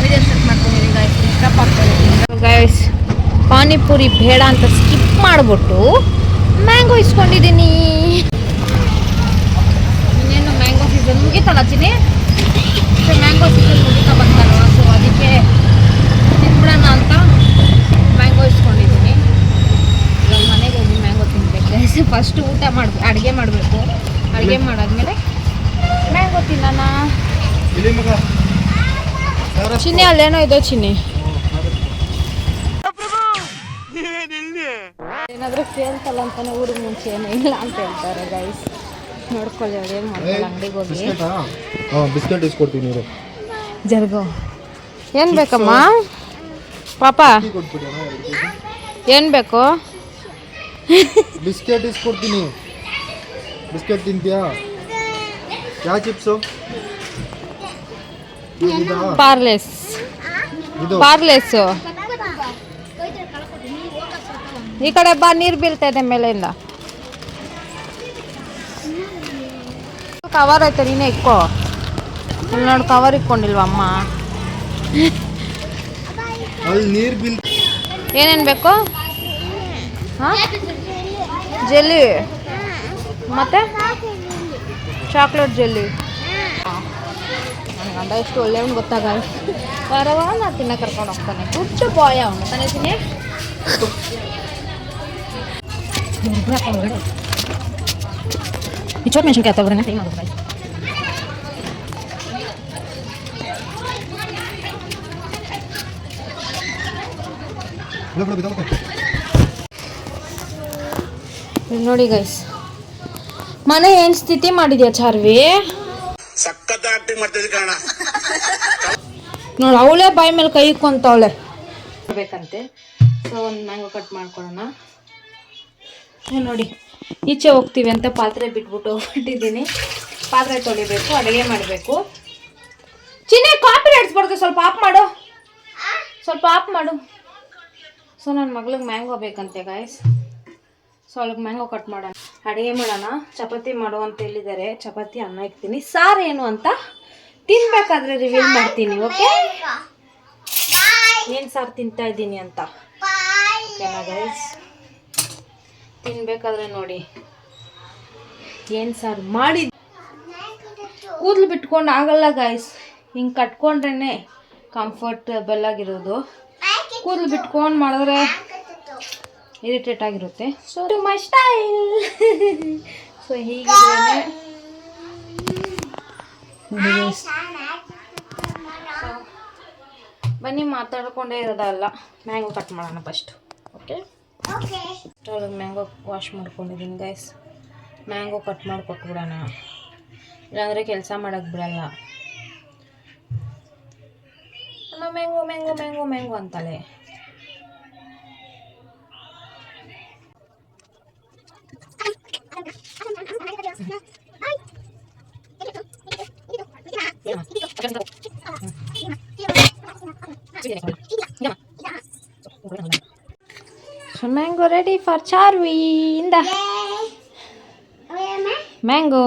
ವಿಡಿಯೋ ಸ್ಟಾರ್ಟ್ ಮಾಡ್ಕೊಂಡಿದ್ದೀನಿ ಗೈಸ್. ಇಷ್ಟಪಡ್ತೀನಿ ಗೈಸ್. ಪಾನಿಪುರಿ ಬೇಡ ಅಂತ ಸ್ಕಿಪ್ ಮಾಡಿಬಿಟ್ಟು ಮ್ಯಾಂಗೋ ಇಸ್ಕೊಂಡಿದ್ದೀನಿ. ಇನ್ನೇನು ಮ್ಯಾಂಗೋ ಸೀಸನ್ ಮುಗೀತಲ್ಲ ಚಿನ್ನಿ? ಸೊ ಮ್ಯಾಂಗೋ ಸೀಸನ್ ಮುಗೀತಾ ಬಂತಲ್ವ, ಸೊ ಅದಕ್ಕೆ ತಿನ್ಬಿಡೋಣ ಅಂತ ಮ್ಯಾಂಗೋ ಇಸ್ಕೊಂಡಿದ್ದೀನಿ. ಇವಾಗ ಮನೆಗೆ ಹೋಗಿ ಮ್ಯಾಂಗೋ ತಿನ್ಬೇಕು. ಫಸ್ಟ್ ಊಟ ಅಡುಗೆ ಮಾಡಬೇಕು. ಅಡುಗೆ ಮಾಡಾದ್ಮೇಲೆ ಮ್ಯಾಂಗೋ ತಿನ್ನೋಣ. ಚಿನ್ನಿ ಅಲ್ಲೇನೋ ಇದೆ ಚಿನ್ನಿ. ಏನಾದರೂ ಕೇಳ್ತಲ್ಲ ಅಂತಾನೆ ಊರಿಗೆ ಮುಂಚೆ ಏನೋ ಇಲ್ಲ ಅಂತ ಹೇಳ್ತಾರೆ ಗೈಸ್. ನೋಡ್ಕೊಳ್ಳಿ, ಅವ್ರು ಏನು ಮಾಡ್ಕೊಳ್ಳಿ. ಅಂಗಡಿಗೆ ಹೋಗಿ ಬಿಸ್ಕೆಟ್ ಇಸ್ಕೊಡ್ತೀನಿ ನೀರು. ಜರ್ಗೋ. ಏನು ಬೇಕಮ್ಮ ಪಾಪ? ಏನು ಬೇಕು? ಬಿಸ್ಕೆಟ್ ಇಸ್ಕೊಡ್ತೀನಿ. ಬಿಸ್ಕೆಟ್ ತಿಂತೀಯಾ? ಯಾವ ಚಿಪ್ಸು? ಪಾರ್ಲೆಸ್. ಪಾರ್ಲೆಸ್ಸು ಈ ಕಡೆ ಬಾ, ನೀರು ಬೀಳ್ತಾ ಇದೆ ಮೇಲೆಯಿಂದ. ಕವರ್ ಐತೆ, ನೀನೇ ಇಕ್ಕೋ. ಇಲ್ಲಿ ನೋಡಿ, ಕವರ್ ಇಕ್ಕೊಂಡಿಲ್ವ ಅಮ್ಮ? ಅಲ್ಲಿ ನೀರು ಬೀಳ್. ಏನೇನು ಬೇಕು? ಹಾಂ ಜೆಲ್ಲಿ ಮತ್ತೆ ಚಾಕ್ಲೇಟ್ ಜೆಲ್ಲಿ. ನನ್ನ ಗಂಡ ಎಷ್ಟು ಒಳ್ಳೆಯವನು ಗೊತ್ತಾಗ ಬರವ ನಾ ತಿನ್ನ ಕರ್ಕೊಂಡು ಹೋಗ್ತಾನೆ. ಗುಡ್ ಬಾಯ್ ಅವನು ತಾನೇ ತಿನ್ನಿ. ಚೋಟ್ ಮೆಣಸಿನ್ಕಾಯಿ ತಗೊಳ್ರಿ ಟೈಮ್ ಆಗುತ್ತೆ. ನೋಡಿ ಗೈಸ್, ಮನೆ ಏನ್ ಸ್ಥಿತಿ ಮಾಡಿದ್ಯಾ ಚಾರ್ವಿ. ಸಖತ್ ಆಕ್ಟಿಂಗ್ ಮಾಡ್ತಿದ್ದೆ ಕಾರಣ. ನೋಡಿ ಅವಳೇ ಬಾಯಿ ಮೇಲೆ ಕೈ ಇಕ್ಕೊಂತವಳೆ ಬೇಕಂತೆ. ಸೊ ಒಂದು ಮ್ಯಾಂಗೋ ಕಟ್ ಮಾಡ್ಕೊಳೋಣ. ನೋಡಿ ಈಚೆ ಹೋಗ್ತೀವಿ ಅಂತ ಪಾತ್ರೆ ಬಿಟ್ಬಿಟ್ಟು ಹೊರಟಿದ್ದೀನಿ. ಪಾತ್ರೆ ತೊಳಿಬೇಕು, ಅಡುಗೆ ಮಾಡಬೇಕು. ಚಿನ್ನೆ ಕಾಪಿ ರೈಟ್ಸ್ಬಾರ್ದು, ಸ್ವಲ್ಪ ಆಫ್ ಮಾಡು, ಸ್ವಲ್ಪ ಆಫ್ ಮಾಡು. ಸೊ ನನ್ನ ಮಗಳಿಗೆ ಮ್ಯಾಂಗೋ ಬೇಕಂತೆ ಗಾಯ್ಸ್. ಸೊ ಅವಳಿಗೆ ಮ್ಯಾಂಗೋ ಕಟ್ ಮಾಡೋಣ, ಅಡುಗೆ ಮಾಡೋಣ. ಚಪಾತಿ ಮಾಡು ಅಂತ ಹೇಳಿದ್ದಾರೆ. ಚಪಾತಿ ಅನ್ನ ಇಕ್ತೀನಿ. ಸಾರು ಏನು ಅಂತ ತಿನ್ಬೇಕಾದ್ರೆ ರಿವೀಲ್ ಮಾಡ್ತೀನಿ. ಓಕೆ, ಏನು ಸಾರು ತಿಂತಾ ಇದ್ದೀನಿ ಅಂತ ಓಕೆನಾ ಗೈಸ್? ತಿನ್ಬೇಕಾದ್ರೆ ನೋಡಿ ಏನು ಸಾರು ಮಾಡಿ. ಕೂದಲು ಬಿಟ್ಕೊಂಡು ಆಗಲ್ಲ ಗೈಸ್, ಹಿಂಗೆ ಕಟ್ಕೊಂಡ್ರೇ ಕಂಫರ್ಟಬಲ್ ಆಗಿರೋದು. ಕೂದಲು ಬಿಟ್ಕೊಂಡು ಮಾಡಿದ್ರೆ ಇರಿಟೇಟ್ ಆಗಿರುತ್ತೆ. So to my style. So ಹೀಗಿದ್ರೆ ಬನ್ನಿ ಮಾತಾಡ್ಕೊಂಡೇ ಇರೋದಲ್ಲ. ಮ್ಯಾಂಗೋ ಕಟ್ ಮಾಡೋಣ ಫಸ್ಟ್. ಓಕೆ, ಸ್ಟೌವಿಗೆ ಮ್ಯಾಂಗೋ ವಾಶ್ ಮಾಡ್ಕೊಂಡಿದ್ದೀನಿ ಗೈಸ್. ಮ್ಯಾಂಗೋ ಕಟ್ ಮಾಡಿ ಕೊಟ್ಬಿಡೋಣ, ಇಲ್ಲಾಂದರೆ ಕೆಲಸ ಮಾಡೋಕ್ಕೆ ಬಿಡಲ್ಲ. ಮ್ಯಾಂಗೋ ಮ್ಯಾಂಗೋ ಮ್ಯಾಂಗೋ ಮ್ಯಾಂಗೋ ಅಂತಾಳೆ. So mango ready for Charvi. Inda. Mango.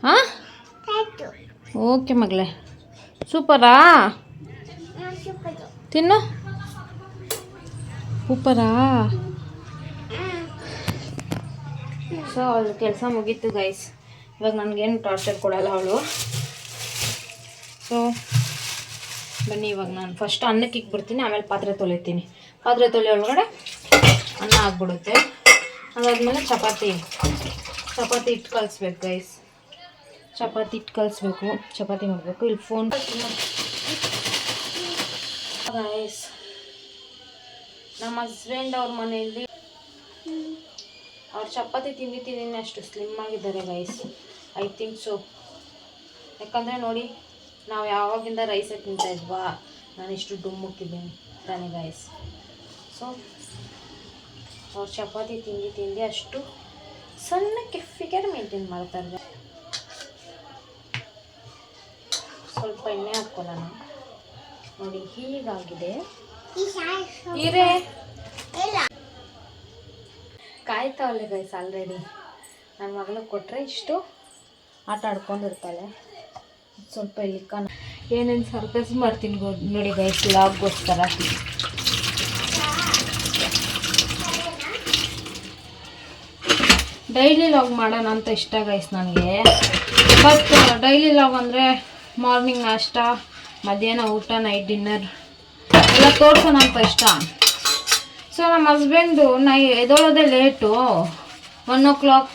Huh? Okay magle. Supera. Tinnu. Supera. So ಅವಳು ಕೆಲಸ ಮುಗೀತು ಗೈಸ್. ಇವಾಗ ನನಗೇನು ಟಾರ್ಚರ್ ಕೊಡಲ್ಲ ಅವಳು. ಸೊ ಬನ್ನಿ ಇವಾಗ ನಾನು ಫಸ್ಟ್ ಅನ್ನಕ್ಕೆ ಇಕ್ಬಿಡ್ತೀನಿ, ಆಮೇಲೆ ಪಾತ್ರೆ ತೊಳಿತೀನಿ. ಪಾತ್ರೆ ತೊಳಿ ಒಳಗಡೆ ಅನ್ನ ಆಗ್ಬಿಡುತ್ತೆ. ಅದಾದಮೇಲೆ ಚಪಾತಿ ಹಿಟ್ಟು ಕಲಿಸ್ಬೇಕು ಗೈಸ್. ಚಪಾತಿ ಹಿಟ್ಟು ಕಲಿಸ್ಬೇಕು, ಚಪಾತಿ ಮಾಡಬೇಕು. ಇಲ್ಲಿ ಫೋನ್ ಗೈಸ್, ನಮ್ಮ ಹಸ್ಬೆಂಡ್ ಅವ್ರ ಮನೆಯಲ್ಲಿ ಅವ್ರು ಚಪಾತಿ ತಿಂದಿದ್ದೀನಿ ಅಷ್ಟು ಸ್ಲಿಮ್ ಆಗಿದ್ದಾರೆ ಗೈಸ್. I think so. ಯಾಕಂದರೆ ನೋಡಿ, ನಾವು ಯಾವಾಗಿಂದ ರೈಸೇ ತಿಂತಾಯಿದ್ವಾ, ನಾನು ಇಷ್ಟು ಡುಮ್ಮುಕ್ಕಿದ್ದೀನಿ ತಾನೇ ಗೈಸ್. ಸೊ ಅವ್ರು ಚಪಾತಿ ತಿಂದು ಅಷ್ಟು ಸಣ್ಣಕ್ಕೆ ಫಿಗರ್ ಮೇಂಟೈನ್ ಮಾಡ್ತಾರೆ. ಸ್ವಲ್ಪ ಎಣ್ಣೆ ಹಾಕ್ಕೊಳ್ಳೋಣ. ನೋಡಿ ಹೀಗಾಗಿದೆ. ಹೀರೆ ಕಾಯ್ತಾವಳೆ ಗೈಸ್ ಆಲ್ರೆಡಿ. ನನ್ನ ಮಗಳಿಗೆ ಕೊಟ್ಟರೆ ಇಷ್ಟು ಆಟ ಆಡ್ಕೊಂಡಿರ್ತಾಳೆ. ಸ್ವಲ್ಪ ಇಲ್ಲಿಕ್ಕ ಏನೇನು ಸರ್ಕಸ್ ಮಾಡ್ತೀನಿ ನೋಡಿ ಗೈಸ್, ಲಾಗ್ಗೋಸ್ಕರ. ಡೈಲಿ ಲಾಗ್ ಮಾಡೋಣ ಅಂತ ಇಷ್ಟ ಗೈಸ್ ನನಗೆ. ಬಟ್ ಡೈಲಿ ಲಾಗ್ ಅಂದರೆ ಮಾರ್ನಿಂಗ್ ನಾಷ್ಟ, ಮಧ್ಯಾಹ್ನ ಊಟ, ನೈಟ್ ಡಿನ್ನರ್ ಎಲ್ಲ ತೋರಿಸೋಣ ಅಂತ ಇಷ್ಟ. ಸೊ ನಮ್ಮ ಹಸ್ಬೆಂಡು ಎದೋಳೋದೇ ಲೇಟು. 1 o'clock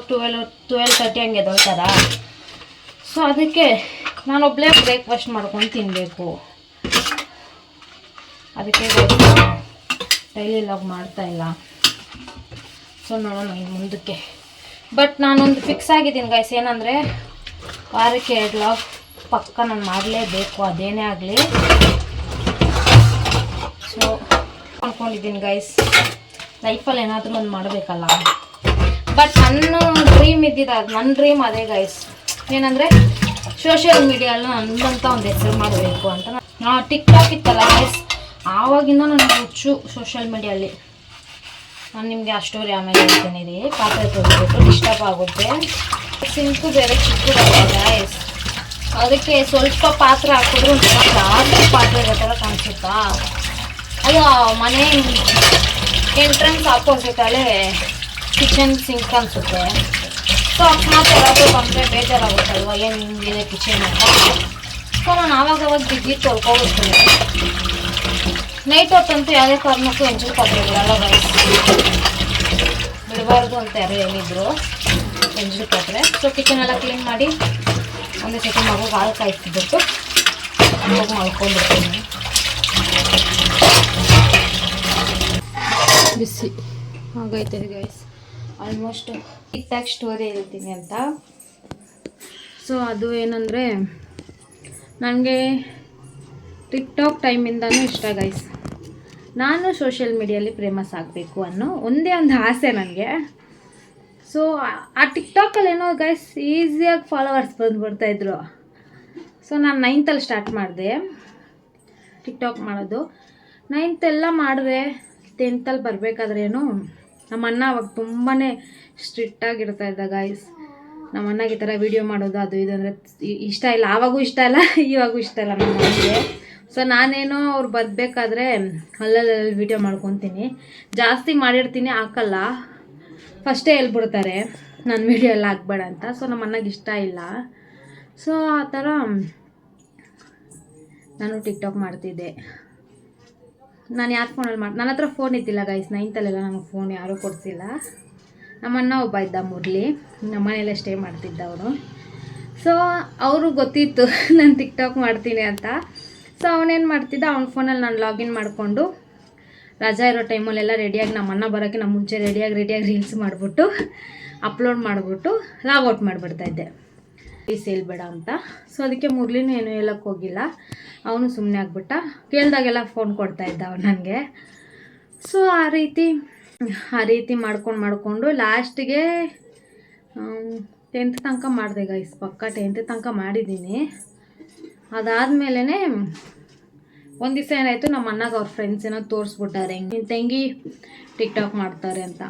12:30 ಹಂಗೆ ಎದೊಳ್ತಾರ. ಸೊ ಅದಕ್ಕೆ ನಾನೊಬ್ಬಳೇ ಬ್ರೇಕ್ಫಾಸ್ಟ್ ಮಾಡ್ಕೊಂಡು ತಿನ್ನಬೇಕು. ಅದಕ್ಕೆ ಡೈಲಿ ಲಾಗ್ ಮಾಡ್ತಾಯಿಲ್ಲ. ಸೊ ನೋಡೋಣ ಇನ್ನು ಮುಂದಕ್ಕೆ. ಬಟ್ ನಾನೊಂದು ಫಿಕ್ಸ್ ಆಗಿದ್ದೀನಿ ಗೈಸ್, ಏನಂದರೆ ವಾರಕ್ಕೆ 2 ಲಾಗ್ ಪಕ್ಕ ನಾನು ಮಾಡಲೇಬೇಕು, ಅದೇನೇ ಆಗಲಿ. ಸೊ ಅಂದ್ಕೊಂಡಿದ್ದೀನಿ ಗೈಸ್, ಲೈಫಲ್ಲಿ ಏನಾದರೂ ಒಂದು ಮಾಡಬೇಕಲ್ಲ. ಬಟ್ ನನ್ನ ಡ್ರೀಮ್ ನನ್ನ ಡ್ರೀಮ್ ಅದೇ ಗೈಸ್. ಏನಂದರೆ ಸೋಷಿಯಲ್ ಮೀಡಿಯಲ್ಲಿ ನನ್ನಂತ ಒಂದು ಹೆಸರು ಮಾಡಬೇಕು ಅಂತ. ಟಿಕ್ ಟಾಕ್ ಇತ್ತಲ್ಲ ಗೈಸ್, ಆವಾಗಿಂದ ನನಗೆ ಹುಚ್ಚು ಸೋಷಿಯಲ್ ಮೀಡಿಯಲ್ಲಿ. ನಾನು ನಿಮಗೆ ಆ ಸ್ಟೋರಿ ಆಮೇಲೆ ಹೇಳ್ತೀನಿ ರೀ. ಪಾತ್ರೆ ತೊಳಿಬೇಕು, ಡಿಸ್ಟರ್ಬ್ ಆಗುತ್ತೆ. ಸಿಂಕು ಬೇರೆ ಚಿಕ್ಕದಾಗಿದೆ ಗೈಸ್, ಅದಕ್ಕೆ ಸ್ವಲ್ಪ ಪಾತ್ರೆ ಹಾಕಿದ್ರು ಒಂದು ಜಾಸ್ತಿ ಪಾತ್ರೆ ಇರೋ ಥರ ಕಾಣಿಸುತ್ತಾ. ಅದು ಮನೆ ಎಂಟ್ರೆನ್ಸ್ ಆಪೋಸಿಟಲ್ಲಿ ಕಿಚನ್ ಸಿಂಕ್ ಅನಿಸುತ್ತೆ. ಸೊ ಅಕಸ್ಮಾತ್ ಯಾರಾದರೂ ಬಂದರೆ ಬೇಜಾರಾಗುತ್ತಲ್ವ, ಏನು ಹಿಂಗಿದೆ ಕಿಚನ್ ಅಂತ. ಸೊ ನಾನು ಆವಾಗವಾಗ ಜಿಗ್ಗಿ ತೊಳ್ಕೊಬಿಡ್ತೀನಿ. ನೈಟ್ ಹೊತ್ತಂತೂ ಯಾವುದೇ ಕಾರಣಕ್ಕೂ ಎಂಜಲ್ ಪಾತ್ರೆ ಬಿಡಲ್ಲ ಗೈಸ್, ಬಿಡಬಾರ್ದು ಅಂತ ಯಾರು ಹೇಳಿದ್ರು ಎಂಜಲ್ ಪಾತ್ರೆ. ಸೊ ಕಿಚನ್ ಎಲ್ಲ ಕ್ಲೀನ್ ಮಾಡಿ ಒಂದೇ ಸತಿ ಮಗುಗೆ ಹಾಲು ಕಾಯಿಸ್ಬಿಟ್ಟು ಹೋಗಿ ಮಾಡ್ಕೊಂಡ್ಬಿಡ್ತೀನಿ. ಬಿಸಿ ಆಗೈತೆ ಗೈಸ್. ಆಲ್ಮೋಸ್ಟ್ ಟಿಕ್ಟಾಕ್ ಸ್ಟೋರಿ ಹೇಳ್ತೀನಿ ಅಂತ. ಸೊ ಅದು ಏನಂದರೆ ನನಗೆ ಟಿಕ್ಟಾಕ್ ಟೈಮಿಂದನೂ ಇಷ್ಟ ಗೈಸ್. ನಾನು ಸೋಷಿಯಲ್ ಮೀಡಿಯಲ್ಲಿ ಫೇಮಸ್ ಆಗಬೇಕು ಅನ್ನೋ ಒಂದೇ ಒಂದು ಆಸೆ ನನಗೆ. ಸೊ ಆ ಟಿಕ್ಟಾಕಲ್ಲಿ ಏನೋ ಗೈಸ್ ಈಸಿಯಾಗಿ ಫಾಲೋವರ್ಸ್ ಬಂದುಬಿಡ್ತಾಯಿದ್ರು. ಸೊ ನಾನು 9th ಸ್ಟಾರ್ಟ್ ಮಾಡಿದೆ ಟಿಕ್ಟಾಕ್ ಮಾಡೋದು. 9th ಎಲ್ಲ ಮಾಡಿದೆ. 10th ಬರಬೇಕಾದ್ರೇನು ನಮ್ಮ ಅಣ್ಣ ಅವಾಗ ತುಂಬಾ ಸ್ಟ್ರಿಕ್ಟಾಗಿರ್ತಾ ಇದ್ದ ಗೈಸ್. ನಮ್ಮ ಅಣ್ಣಗೆ ಈ ಥರ ವೀಡಿಯೋ ಮಾಡೋದು ಅದು ಇದು ಅಂದರೆ ಇಷ್ಟ ಇಲ್ಲ. ಆವಾಗೂ ಇಷ್ಟ ಇಲ್ಲ, ಇವಾಗೂ ಇಷ್ಟ ಇಲ್ಲ ನಮ್ಮ ಅಣ್ಣಗೆ. ಸೊ ನಾನೇನೋ ಅವ್ರು ಬರಬೇಕಾದ್ರೆ ಅಲ್ಲಲ್ಲಿ ವೀಡಿಯೋ ಮಾಡ್ಕೊತೀನಿ. ಜಾಸ್ತಿ ಮಾಡಿರ್ತೀನಿ, ಹಾಕಲ್ಲ. ಫಸ್ಟೇ ಹೇಳ್ಬಿಡ್ತಾರೆ ನನ್ನ ವೀಡಿಯೋ ಎಲ್ಲ ಹಾಕ್ಬೇಡ ಅಂತ. ಸೊ ನಮ್ಮ ಅಣ್ಣಗೆ ಇಷ್ಟ ಇಲ್ಲ. ಸೊ ಆ ಥರ ನಾನು ಟಿಕ್ಟಾಕ್ ಮಾಡ್ತಿದ್ದೆ. ನಾನು ಯಾರ ಫೋನಲ್ಲಿ ನನ್ನ ಹತ್ರ ಫೋನ್ ಇದ್ದಿಲ್ಲ ಗೈಸ್. 9th ನನಗೆ ಫೋನ್ ಯಾರೂ ಕೊಡ್ಸಿಲ್ಲ. ನಮ್ಮ ಅಣ್ಣ ಒಬ್ಬ ಇದ್ದ ಮುರಳಿ, ನಮ್ಮ ಮನೆಯಲ್ಲೇ ಸ್ಟೇ ಮಾಡ್ತಿದ್ದ ಅವನು. ಸೊ ಅವರು ಗೊತ್ತಿತ್ತು ನಾನು ಟಿಕ್ಟಾಕ್ ಮಾಡ್ತೀನಿ ಅಂತ. ಸೊ ಅವನೇನು ಮಾಡ್ತಿದ್ದ, ಅವ್ನ ಫೋನಲ್ಲಿ ನಾನು ಲಾಗಿನ್ ಮಾಡಿಕೊಂಡು ರಜಾ ಇರೋ ಟೈಮಲ್ಲೆಲ್ಲ ರೆಡಿಯಾಗಿ ನಮ್ಮ ಅಣ್ಣ ಬರೋಕ್ಕೆ ನಮ್ಮ ಮುಂಚೆ ರೆಡಿಯಾಗಿ ರೀಲ್ಸ್ ಮಾಡಿಬಿಟ್ಟು ಅಪ್ಲೋಡ್ ಮಾಡಿಬಿಟ್ಟು ಲಾಗೌಟ್ ಮಾಡಿಬಿಡ್ತಾಯಿದ್ದೆ, ಪ್ಲೀಸ್ ಹೇಳ್ಬೇಡ ಅಂತ. ಸೊ ಅದಕ್ಕೆ ಮುರಳಿನೂ ಏನೂ ಹೇಳೋಕ್ಕೆ ಹೋಗಿಲ್ಲ, ಅವನು ಸುಮ್ಮನೆ ಆಗ್ಬಿಟ್ಟ. ಕೇಳಿದಾಗೆಲ್ಲ ಫೋನ್ ಕೊಡ್ತಾಯಿದ್ದ ಅವನು ನನಗೆ. ಸೊ ಆ ರೀತಿ ಮಾಡ್ಕೊಂಡು ಲಾಸ್ಟಿಗೆ 10th ತನಕ ಮಾಡಿದೆ ಗೈಸ್. ಪಕ್ಕ 10th ತನಕ ಮಾಡಿದ್ದೀನಿ. ಅದಾದಮೇಲೆ ಒಂದು ದಿವಸ ಏನಾಯಿತು, ನಮ್ಮ ಅಣ್ಣಗೆ ಅವ್ರ ಫ್ರೆಂಡ್ಸ್ ಏನೋ ತೋರಿಸ್ಬಿಟ್ಟಾರೆ ಹಿಂಗೆ ತಂಗಿ ಟಿಕ್ಟಾಕ್ ಮಾಡ್ತಾರೆ ಅಂತ.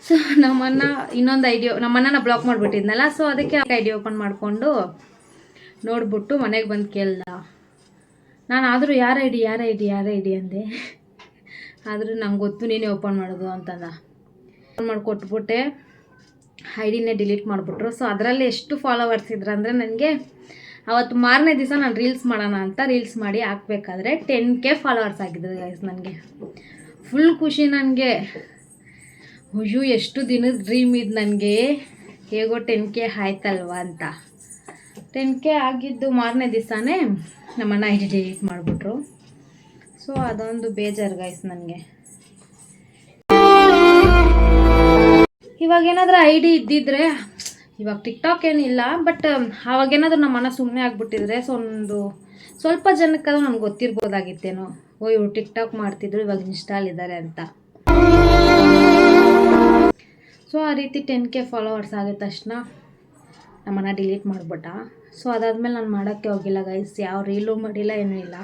ಸೊ ನಮ್ಮಣ್ಣ ಇನ್ನೊಂದು ಐಡಿಯಾ, ನಮ್ಮಣ್ಣನ ಬ್ಲಾಕ್ ಮಾಡಿಬಿಟ್ಟಿದ್ನಲ್ಲ. ಸೊ ಅದಕ್ಕೆ ಐಡಿಯಾ ಓಪನ್ ಮಾಡಿಕೊಂಡು ನೋಡ್ಬಿಟ್ಟು ಮನೆಗೆ ಬಂದು ಕೇಳ್ದ. ನಾನು ಆದರೂ ಯಾರ ಐಡಿ ಅಂದೆ. ಆದರೂ ನಂಗೆ ಗೊತ್ತು ನೀನೇ ಓಪನ್ ಮಾಡೋದು ಅಂತಂದ. ಓಪನ್ ಮಾಡಿಕೊಟ್ಬಿಟ್ಟೆ, ಐಡಿನೇ ಡಿಲೀಟ್ ಮಾಡಿಬಿಟ್ರು. ಸೊ ಅದರಲ್ಲಿ ಎಷ್ಟು ಫಾಲೋವರ್ಸ್ ಇದ್ರು ಅಂದರೆ ನನಗೆ ಅವತ್ತು ಮಾರನೇ ದಿವಸ ನಾನು ರೀಲ್ಸ್ ಮಾಡೋಣ ಅಂತ ರೀಲ್ಸ್ ಮಾಡಿ ಹಾಕ್ಬೇಕಾದ್ರೆ 10K ಫಾಲೋವರ್ಸ್ ಆಗಿದ್ರು ಗೈಸ್. ನನಗೆ ಫುಲ್ ಖುಷಿ. ನನಗೆ ಅಯ್ಯೋ ಎಷ್ಟು ದಿನದ ಡ್ರೀಮ್ ಇದು ನನಗೆ, ಹೇಗೋ 10K ಆಯ್ತಲ್ವ ಅಂತ. 10K ಆಗಿದ್ದು ಮಾರನೇ ದಿವಸನೇ ನಮ್ಮಣ್ಣ ಐಡಿ ಡಿಲೀಟ್ ಮಾಡಿಬಿಟ್ರು. ಸೊ ಅದೊಂದು ಬೇಜಾರು ಗೈಸ್ ನನಗೆ. ಇವಾಗೇನಾದರೂ ಐಡಿ ಇದ್ದಿದ್ರೆ, ಇವಾಗ ಟಿಕ್ಟಾಕ್ ಏನಿಲ್ಲ, ಬಟ್ ಅವಾಗೇನಾದರೂ ನಮ್ಮ ಅಣ್ಣ ಸುಮ್ಮನೆ ಆಗಿಬಿಟ್ಟಿದ್ರೆ ಸೊ ಒಂದು ಸ್ವಲ್ಪ ಜನಕ್ಕಾದ್ರೂ ನನಗೆ ಗೊತ್ತಿರ್ಬೋದಾಗಿತ್ತೇನೋ, ಓ ಇವ್ರು ಟಿಕ್ಟಾಕ್ ಮಾಡ್ತಿದ್ರು ಇವಾಗ ಇನ್ಸ್ಟಾಲಿದ್ದಾರೆ ಅಂತ. ಸೊ ಆ ರೀತಿ 10K ಫಾಲೋವರ್ಸ್ ಆಗಿದ ತಕ್ಷಣ ನಮ್ಮನ್ನ ಡಿಲೀಟ್ ಮಾಡಿಬಿಟ್ಟ. ಸೊ ಅದಾದಮೇಲೆ ನಾನು ಮಾಡೋಕ್ಕೆ ಹೋಗಿಲ್ಲ ಗೈಸ್, ಯಾವ ರೀಲೂ ಮಾಡಿಲ್ಲ, ಏನೂ ಇಲ್ಲ.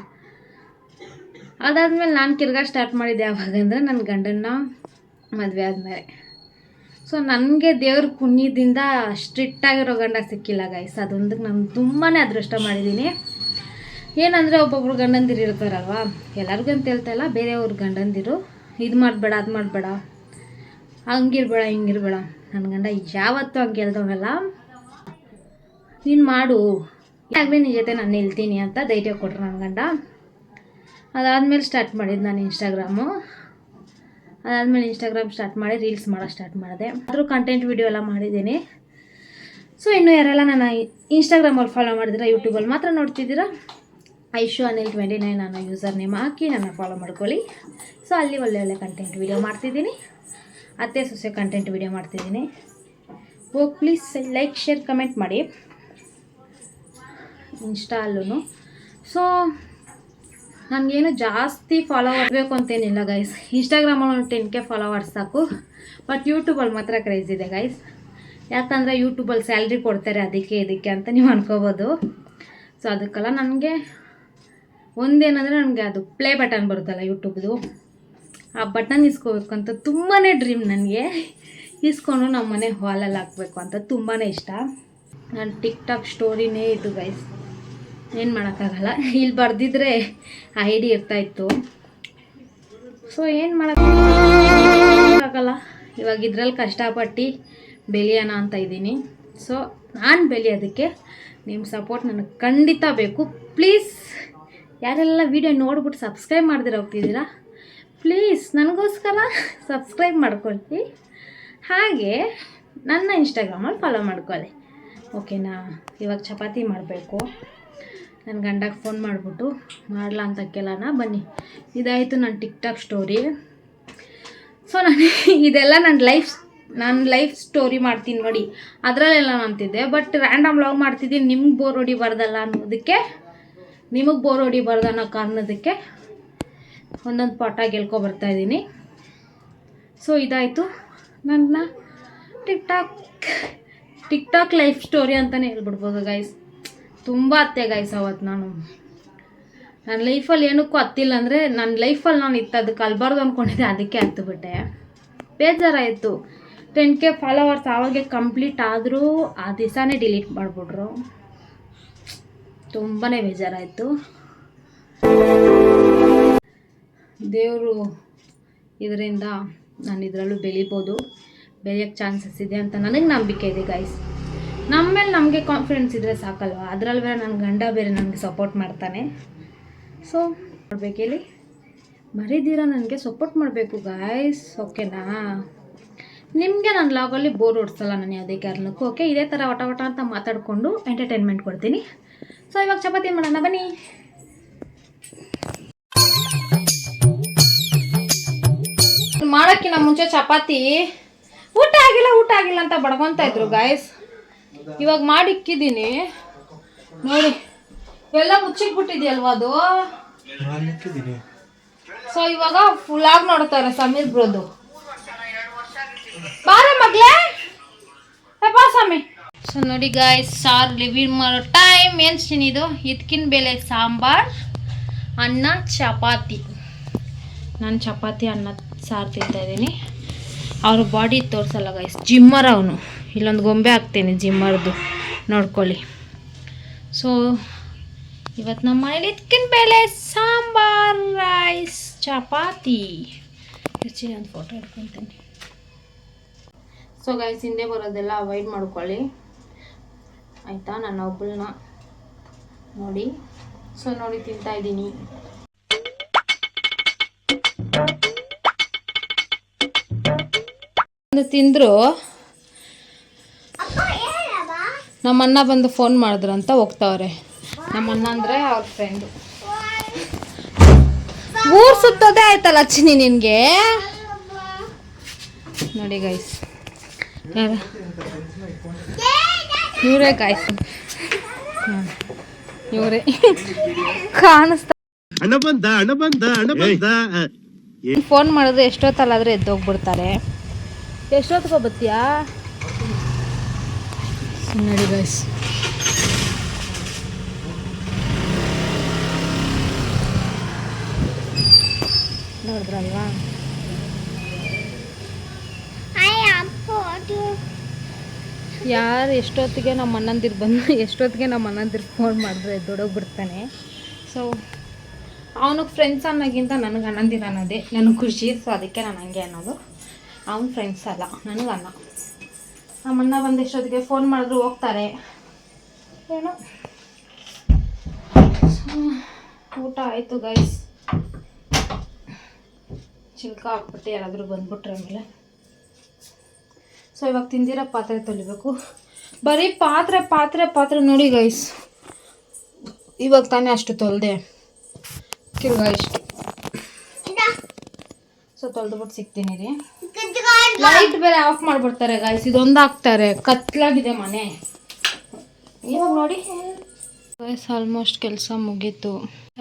ಅದಾದಮೇಲೆ ನಾನು ತಿರ್ಗಾ ಸ್ಟಾರ್ಟ್ ಮಾಡಿದ್ದೆ ಯಾವಾಗಂದರೆ ನನ್ನ ಗಂಡನ್ನ ಮದುವೆ ಆದಮೇಲೆ. ಸೊ ನನಗೆ ದೇವ್ರ ಪುಣ್ಯದಿಂದ ಸ್ಟ್ರಿಕ್ಟಾಗಿರೋ ಗಂಡ ಸಿಕ್ಕಿಲ್ಲ ಗೈಸ್. ಅದೊಂದಕ್ಕೆ ನಾನು ತುಂಬಾ ಅದೃಷ್ಟ ಮಾಡಿದ್ದೀನಿ. ಏನಂದರೆ ಒಬ್ಬೊಬ್ರು ಗಂಡಂದಿರು ಇರ್ತಾರಲ್ವ, ಎಲ್ಲರಿಗೂ ಅಂತ ಹೇಳ್ತಾ ಇಲ್ಲ, ಬೇರೆಯವ್ರ ಗಂಡಂದಿರು ಇದು ಮಾಡಬೇಡ ಅದು ಮಾಡಬೇಡ, ಹಂಗಿರ್ಬೇಡ ಹಿಂಗಿರ್ಬೇಡ. ನನ್ನ ಗಂಡ ಯಾವತ್ತೂ ಹಂಗೆ ಹೇಳ್ದವನಲ್ಲ, ನೀನು ಮಾಡು ಆಗಲಿ ನಿನ್ನ ಜೊತೆ ನಾನು ನಿಲ್ತೀನಿ ಅಂತ ಧೈರ್ಯ ಕೊಟ್ಟರು ನನ್ನ ಗಂಡ. ಅದಾದಮೇಲೆ ಸ್ಟಾರ್ಟ್ ಮಾಡಿದ್ದು ನಾನು ಇನ್ಸ್ಟಾಗ್ರಾಮ್ ಸ್ಟಾರ್ಟ್ ಮಾಡಿ ರೀಲ್ಸ್ ಮಾಡೋ ಸ್ಟಾರ್ಟ್ ಮಾಡಿದೆ. ಆದರೂ ಕಂಟೆಂಟ್ ವೀಡಿಯೋ ಎಲ್ಲ ಮಾಡಿದ್ದೀನಿ. ಸೊ ಇನ್ನೂ ಯಾರೆಲ್ಲ ನನ್ನ ಇನ್ಸ್ಟಾಗ್ರಾಮಲ್ಲಿ ಫಾಲೋ ಮಾಡಿದ್ದೀರಾ, ಯೂಟ್ಯೂಬಲ್ಲಿ ಮಾತ್ರ ನೋಡ್ತಿದ್ದೀರಾ, ಐಶು ಅನಿಲ್ 29 ನನ್ನ ಯೂಸರ್ ನೇಮ್ ಹಾಕಿ ನನ್ನ ಫಾಲೋ ಮಾಡ್ಕೊಳ್ಳಿ. ಸೊ ಅಲ್ಲಿ ಒಳ್ಳೆ ಕಂಟೆಂಟ್ ವೀಡಿಯೋ ಮಾಡ್ತಿದ್ದೀನಿ, ಅತ್ತೆ ಸೊಸೆ ಕಂಟೆಂಟ್ ವೀಡಿಯೋ ಮಾಡ್ತಿದ್ದೀನಿ. ಹೋಗಿ ಪ್ಲೀಸ್ ಲೈಕ್ ಶೇರ್ ಕಮೆಂಟ್ ಮಾಡಿ ಇನ್ಸ್ಟಾ ಅಲ್ಲೂ. ಸೊ ನನಗೇನು ಜಾಸ್ತಿ ಫಾಲೋವರ್ ಬೇಕು ಅಂತೇನಿಲ್ಲ ಗೈಸ್. ಇನ್ಸ್ಟಾಗ್ರಾಮಲ್ಲಿ ಒಂದು 10K ಫಾಲೋವರ್ಸ್ ಸಾಕು. ಬಟ್ ಯೂಟ್ಯೂಬಲ್ಲಿ ಮಾತ್ರ ಕ್ರೇಜ್ ಇದೆ ಗೈಸ್. ಯಾಕಂದರೆ ಯೂಟ್ಯೂಬಲ್ಲಿ ಸ್ಯಾಲ್ರಿ ಕೊಡ್ತಾರೆ ಅದಕ್ಕೆ ಇದಕ್ಕೆ ಅಂತ ನೀವು ಅನ್ಕೋಬೋದು. ಸೊ ಅದಕ್ಕೆಲ್ಲ ನನಗೆ ಒಂದೇನಂದರೆ ನನಗೆ ಅದು ಪ್ಲೇ ಬಟನ್ ಬರುತ್ತಲ್ಲ ಯೂಟ್ಯೂಬ್ದು, ಆ ಬಟನ್ ಇಸ್ಕೋಬೇಕು ಅಂತ ತುಂಬಾ ಡ್ರೀಮ್ ನನಗೆ. ಇಸ್ಕೊಂಡು ನಮ್ಮ ಮನೆ ಹಾಲಲ್ಲಿ ಹಾಕಬೇಕು ಅಂತ ತುಂಬಾ ಇಷ್ಟ. ನನ್ನ ಟಿಕ್ಟಾಕ್ ಸ್ಟೋರಿನೇ ಇದು ಗೈಸ್, ಏನು ಮಾಡೋಕ್ಕಾಗಲ್ಲ. ಇಲ್ಲಿ ಬರೆದಿದ್ರೆ ಐಡಿ ಇರ್ತಾಯಿತ್ತು, ಸೊ ಏನು ಮಾಡೋಕ್ಕಾಗಲ್ಲ, ಇವಾಗ ಇದ್ರಲ್ಲಿ ಕಷ್ಟಪಟ್ಟು ಬೆಳೆಯೋಣ ಅಂತ ಇದ್ದೀನಿ. ಸೊ ನಾನು ಬೆಳೆಯೋದಕ್ಕೆ ನಿಮ್ಮ ಸಪೋರ್ಟ್ ನನಗೆ ಖಂಡಿತ ಬೇಕು. ಪ್ಲೀಸ್ ಯಾರೆಲ್ಲ ವೀಡಿಯೋ ನೋಡ್ಬಿಟ್ಟು ಸಬ್ಸ್ಕ್ರೈಬ್ ಮಾಡ್ದಿರ ಹೋಗ್ತಿದ್ದೀರಾ, ಪ್ಲೀಸ್ ನನಗೋಸ್ಕರ ಸಬ್ಸ್ಕ್ರೈಬ್ ಮಾಡ್ಕೊಳ್ಳಿ. ಹಾಗೆ ನನ್ನ ಇನ್ಸ್ಟಾಗ್ರಾಮಲ್ಲಿ ಫಾಲೋ ಮಾಡ್ಕೊಳ್ಳಿ, ಓಕೆನಾ? ಇವಾಗ ಚಪಾತಿ ಮಾಡಬೇಕು. ನನ್ನ ಗಂಡಗೆ ಫೋನ್ ಮಾಡಿಬಿಟ್ಟು ಮಾಡಲ ಅಂತ ಕೇಳೋಣ ಬನ್ನಿ. ಇದಾಯಿತು ನನ್ನ ಟಿಕ್ಟಾಕ್ ಸ್ಟೋರಿ. ಸೊ ನಾನು ಇದೆಲ್ಲ ನನ್ನ ಲೈಫ್ ಸ್ಟೋರಿ ಮಾಡ್ತೀನಿ ನೋಡಿ, ಅದರಲ್ಲೆಲ್ಲ ಅಂತಿದ್ದೆ. ಬಟ್ ರ್ಯಾಂಡಮ್ ವ್ಲಾಗ್ ಮಾಡ್ತಿದ್ದೀನಿ, ನಿಮ್ಗೆ ಬೋರ್ ಹೊಡಿಬಾರ್ದಲ್ಲ ಅನ್ನೋದಕ್ಕೆ, ನಿಮಗೆ ಬೋರ್ ಹೊಡಿಬಾರ್ದು ಅನ್ನೋ ಕಾರಣದಕ್ಕೆ ಒಂದೊಂದು ಪಾಠ ಬರ್ತಾಯಿದ್ದೀನಿ. ಸೊ ಇದಾಯಿತು ನನ್ನ ಟಿಕ್ಟಾಕ್ ಲೈಫ್ ಸ್ಟೋರಿ ಅಂತಲೇ ಹೇಳ್ಬಿಡ್ಬೋದು ಗೈಸ್. ತುಂಬ ಹತ್ತೆ ಗೈಸ್ ಅವತ್ತು ನಾನು ನನ್ನ ಲೈಫಲ್ಲಿ ಏನಕ್ಕೂ ಹತ್ತಿಲ್ಲ ಅಂದರೆ ನನ್ನ ಲೈಫಲ್ಲಿ ನಾನು ಅದಕ್ಕೆ ಅಲ್ಬಾರ್ದು ಅಂದ್ಕೊಂಡಿದ್ದೆ, ಅದಕ್ಕೆ ಹತ್ತುಬಿಟ್ಟೆ. ಬೇಜಾರಾಯಿತು. 10K ಫಾಲೋವರ್ಸ್ ಆವಾಗೆ ಕಂಪ್ಲೀಟ್ ಆದರೂ ಆ ದಿವಸನೇ ಡಿಲೀಟ್ ಮಾಡಿಬಿಟ್ರು. ತುಂಬಾ ಬೇಜಾರಾಯಿತು. ದೇವರು ಇದರಿಂದ ನಾನು ಇದರಲ್ಲೂ ಬೆಳೆಯೋಕ್ಕೆ ಚಾನ್ಸಸ್ ಇದೆ ಅಂತ ನನಗೆ ನಂಬಿಕೆ ಇದೆ ಗೈಸ್. ನಮ್ಮ ಮೇಲೆ ನಮಗೆ ಕಾನ್ಫಿಡೆನ್ಸ್ ಇದ್ದರೆ ಸಾಕಲ್ವ, ಅದರಲ್ಲಿ ಬೇರೆ ನನ್ನ ಗಂಡ ಬೇರೆ ನನಗೆ ಸಪೋರ್ಟ್ ಮಾಡ್ತಾನೆ. ಸೊ ಮಾಡಬೇಕೇಳಿ ಮರಿದಿರ ನನಗೆ ಸಪೋರ್ಟ್ ಮಾಡಬೇಕು ಗಾಯ್ಸ್, ಓಕೆನಾ? ನಿಮಗೆ ನನ್ನ ಲಾಗಲ್ಲಿ ಬೋರ್ ಹೊಡ್ಸಲ್ಲ ನಾನು ಯಾವುದೇ ಕಾರಣಕ್ಕೂ, ಓಕೆ? ಇದೇ ಥರ ವಟ ಅಂತ ಮಾತಾಡಿಕೊಂಡು ಎಂಟರ್ಟೈನ್ಮೆಂಟ್ ಕೊಡ್ತೀನಿ. ಸೊ ಇವಾಗ ಚಪಾತಿ ಮಾಡೋಣ ಬನ್ನಿ. ಮಾಡೋಕ್ಕಿಂತ ಮುಂಚೆ ಚಪಾತಿ ಊಟ ಆಗಿಲ್ಲ ಅಂತ ಬಡ್ಕೊತಾ ಇದ್ರು ಗಾಯ್ಸ್. ಇವಾಗ ಮಾಡಿಕ್ಕಿದ್ದೀನಿ ನೋಡಿ, ಎಲ್ಲ ಮುಚ್ಚಿಟ್ಬಿಟ್ಟಿದೆಯಲ್ವ ಅದು. ಸೊ ಇವಾಗ ಫುಲ್ಲಾಗಿ ನೋಡ್ತಾರೆ ಸಮೀರ್ ಬ್ರೋದು. ಬಾರೆ ಮಗ್ಲೇ ಬಾ ಸ್ವಾಮಿ. ಸೊ ನೋಡಿ ಗಾಯ್ಸ್, ಸಾರು ರಿವ್ಯೂ ಮಾಡೋ ಟೈಮ್. ಏನು ಇದು? ಇದಕ್ಕಿನ ಬೆಲೆ ಸಾಂಬಾರ್, ಅನ್ನ, ಚಪಾತಿ. ನಾನು ಚಪಾತಿ ಅನ್ನ ಸಾರು ತಿಂತಾಯಿದ್ದೀನಿ. ಅವ್ರ ಬಾಡಿ ತೋರಿಸಲ್ಲ ಗೈಸ್, ಜಿಮ್ಮರ್ ಅವನು. ಇಲ್ಲೊಂದು ಗೊಂಬೆ ಹಾಕ್ತೇನೆ ಜಿಮ್ಮರ್ದು, ನೋಡ್ಕೊಳ್ಳಿ. ಸೊ ಇವತ್ತು ನಮ್ಮ ಮನೇಲಿ ಇದಕ್ಕಿನ ಬೆಲೆ ಸಾಂಬಾರ್, ರೈಸ್, ಚಪಾತಿ. ಒಂದು ಫೋಟೋ ಇಟ್ಕೊತೀನಿ. ಸೊ ಗೈಸ್, ಹಿಂದೆ ಬರೋದೆಲ್ಲ ಅವಾಯ್ಡ್ ಮಾಡ್ಕೊಳ್ಳಿ ಆಯಿತಾ? ನನ್ನ ಒಬ್ಬಳನ್ನ ನೋಡಿ. ಸೊ ನೋಡಿ ತಿಂತಾಯಿದ್ದೀನಿ. ತಿಂದ್ರು ನಮ್ಮಣ್ಣ ಬಂದು ಫೋನ್ ಮಾಡಿದ್ರು ಅಂತ ಹೋಗ್ತಾವ್ರೆ. ನಮ್ಮಣ್ಣ ಅಂದರೆ ಅವ್ರ ಫ್ರೆಂಡು. ಊರು ಸುತ್ತೋದೇ ಆಯ್ತಲ್ಲ ಚಿನ್ನಿ ನಿನಗೆ. ನೋಡಿ ಗೈಸ್, ಯಾರು ಇವರೇ ಗಾಯ್ಸ್, ಇವರೇ ಕಾಣಿಸ್ತಾ. ಫೋನ್ ಮಾಡಿದ್ರೆ ಎಷ್ಟೊತ್ತಲ್ಲಾದ್ರೆ ಎದ್ದೋಗ್ಬಿಡ್ತಾರೆ. ಎಷ್ಟೊತ್ತಿಗೆ ಬತ್ತೀಯಾ? ನೋಡಿ ಗೈಸ್, ನೋಡಿದ್ರಲ್ವಾ? ಯಾರು ಎಷ್ಟೊತ್ತಿಗೆ ನಮ್ಮ ಅಣ್ಣಂದಿರು ಫೋನ್ ಮಾಡಿದ್ರೆ ಎದ್ದೋಡೋಗ್ಬಿಡ್ತಾನೆ. ಸೊ ಅವನಿಗೆ ಫ್ರೆಂಡ್ಸ್ ಅನ್ನೋಕ್ಕಿಂತ ನನಗೆ ಅಣ್ಣಂದಿರ ಅನ್ನೋದೇ ನನಗೆ ಖುಷಿ. ಸೊ ಅದಕ್ಕೆ ನಾನು ಹಂಗೆ ಅನ್ನೋದು. ಅವ್ನ ಫ್ರೆಂಡ್ಸ್ ಅಲ್ಲ, ನನಗೆ ಅಣ್ಣ. ನಮ್ಮ ಅಣ್ಣ ಬಂದು ಎಷ್ಟೊತ್ತಿಗೆ ಫೋನ್ ಮಾಡಿದ್ರು ಹೋಗ್ತಾರೆ ಏನೋ. ಊಟ ಆಯಿತು ಗೈಸ್. ಚಿಲ್ಕ ಹಾಕ್ಬಿಟ್ಟು ಯಾರಾದರೂ ಬಂದ್ಬಿಟ್ರೆ ಆಮೇಲೆ. ಸೊ ಇವಾಗ ತಿಂದಿರೋ ಪಾತ್ರೆ ತೊಳಿಬೇಕು. ಬರೀ ಪಾತ್ರೆ ನೋಡಿ ಗೈಸ್. ಇವಾಗ ತಾನೇ ಅಷ್ಟು ತೊಳೆದೆ, ತಿರ್ಗಾ ಇಷ್ಟು. ಸೊ ತೊಳೆದ್ಬಿಟ್ಟು ಸಿಗ್ತೀನಿ ರೀ. ಲೈಟ್ ಬೇರೆ ಆಫ್ ಮಾಡಿಬಿಡ್ತಾರೆ ಗಾಯ್ಸ್, ಇದೊಂದು ಹಾಕ್ತಾರೆ. ಕತ್ಲಾಗಿದೆ ಮನೆ. ಇವಾಗ ನೋಡಿ ಗೈಸ್, ಆಲ್ಮೋಸ್ಟ್ ಕೆಲಸ ಮುಗೀತು.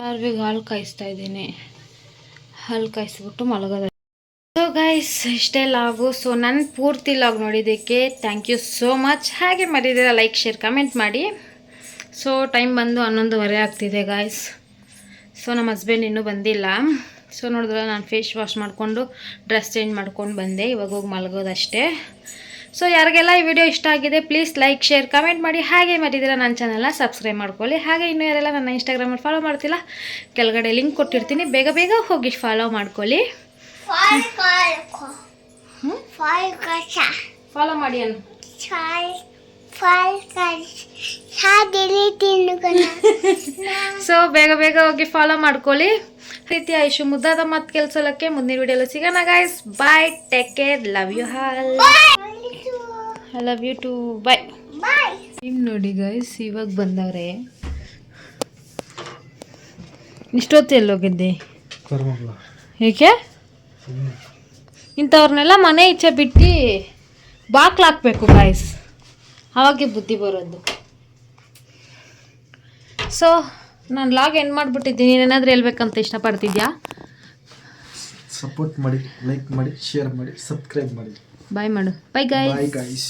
ಯಾರಿಗೂ ಹಾಲು ಕಾಯಿಸ್ತಾ ಇದ್ದೀನಿ. ಹಾಲು ಕಾಯಿಸ್ಬಿಟ್ಟು ಮಲಗೋದ. ಸೊ ಗೈಸ್, ಇಷ್ಟೇ ಲಾಗು. ಸೊ ನನ್ನ ಪೂರ್ತಿ ಲಾಗ್ ನೋಡಿದ್ದಕ್ಕೆ ಥ್ಯಾಂಕ್ ಯು ಸೋ ಮಚ್. ಹಾಗೆ ಮರಿದಿರ ಲೈಕ್, ಶೇರ್, ಕಮೆಂಟ್ ಮಾಡಿ. ಸೊ ಟೈಮ್ ಬಂದು 11:30 ಆಗ್ತಿದೆ ಗಾಯ್ಸ್. ಸೊ ನಮ್ಮ ಹಸ್ಬೆಂಡ್ ಇನ್ನೂ ಬಂದಿಲ್ಲ. ಸೊ ನೋಡಿದ್ರೆ ನಾನು ಫೇಸ್ ವಾಶ್ ಮಾಡಿಕೊಂಡು ಡ್ರೆಸ್ ಚೇಂಜ್ ಮಾಡ್ಕೊಂಡು ಬಂದೆ. ಇವಾಗ ಹೋಗಿ ಮಲಗೋದಷ್ಟೇ. ಸೊ ಯಾರಿಗೆಲ್ಲ ಈ ವಿಡಿಯೋ ಇಷ್ಟ ಆಗಿದೆ ಪ್ಲೀಸ್ ಲೈಕ್, ಶೇರ್, ಕಮೆಂಟ್ ಮಾಡಿ. ಹಾಗೆ ಮಾಡಿದ್ದೀರ ನನ್ನ ಚಾನಲ್ನ ಸಬ್ಸ್ಕ್ರೈಬ್ ಮಾಡ್ಕೊಳ್ಳಿ. ಹಾಗೆ ಇನ್ನೂ ಯಾರೆಲ್ಲ ನನ್ನ ಇನ್ಸ್ಟಾಗ್ರಾಮಲ್ಲಿ ಫಾಲೋ ಮಾಡ್ತಿಲ್ಲ, ಕೆಳಗಡೆ ಲಿಂಕ್ ಕೊಟ್ಟಿರ್ತೀನಿ, ಬೇಗ ಹೋಗಿ ಫಾಲೋ ಮಾಡ್ಕೊಳ್ಳಿ. ಫಾಲೋ ಮಾಡಿ ಅನ್ನು ಸೊ ಬೇಗ ಬೇಗ ಹೋಗಿ ಫಾಲೋ ಮಾಡ್ಕೊಳ್ಳಿ. ರೀತಿ ಆಯುಷು ಮುದ್ದಾದ ಮತ್ತು ಕೆಲಸಕ್ಕೆ ಮುಂದಿನ ವಿಡಿಯೋಲಿ ಸಿಗೋಣ guys. Bye, take care, love you all. I love you too. Bye. Team ನೋಡಿ ಗೈಸ್, ಇವಾಗ ಬಂದವ್ರೆ. ಇಷ್ಟೊತ್ತು ಎಲ್ಲೋಗಿದ್ದೆ? ಏಕೆ ಇಂಥವ್ರನ್ನೆಲ್ಲ ಮನೆ ಈಚೆ ಬಿಟ್ಟು ಬಾಕ್ಲಾಕ್ಬೇಕು ಗಾಯ್ಸ್, ಅವಾಗೆ ಬುದ್ಧಿ ಬರೋದು. ಸೊ ನಾನು ಲಾಗ್ ಎಂಡ್ ಮಾಡಿಬಿಟ್ಟಿದ್ದೀನಿ. ಏನಾದರೂ ಹೇಳ್ಬೇಕಂತ ಇಷ್ಟಪಡ್ತಿದ್ಯಾ? ಸಪೋರ್ಟ್ ಮಾಡಿ, ಲೈಕ್ ಮಾಡಿ, ಶೇರ್ ಮಾಡಿ, ಸಬ್ಸ್ಕ್ರೈಬ್ ಮಾಡಿ. ಬಾಯ್ ಮಾಡು. Bye guys. Bye guys.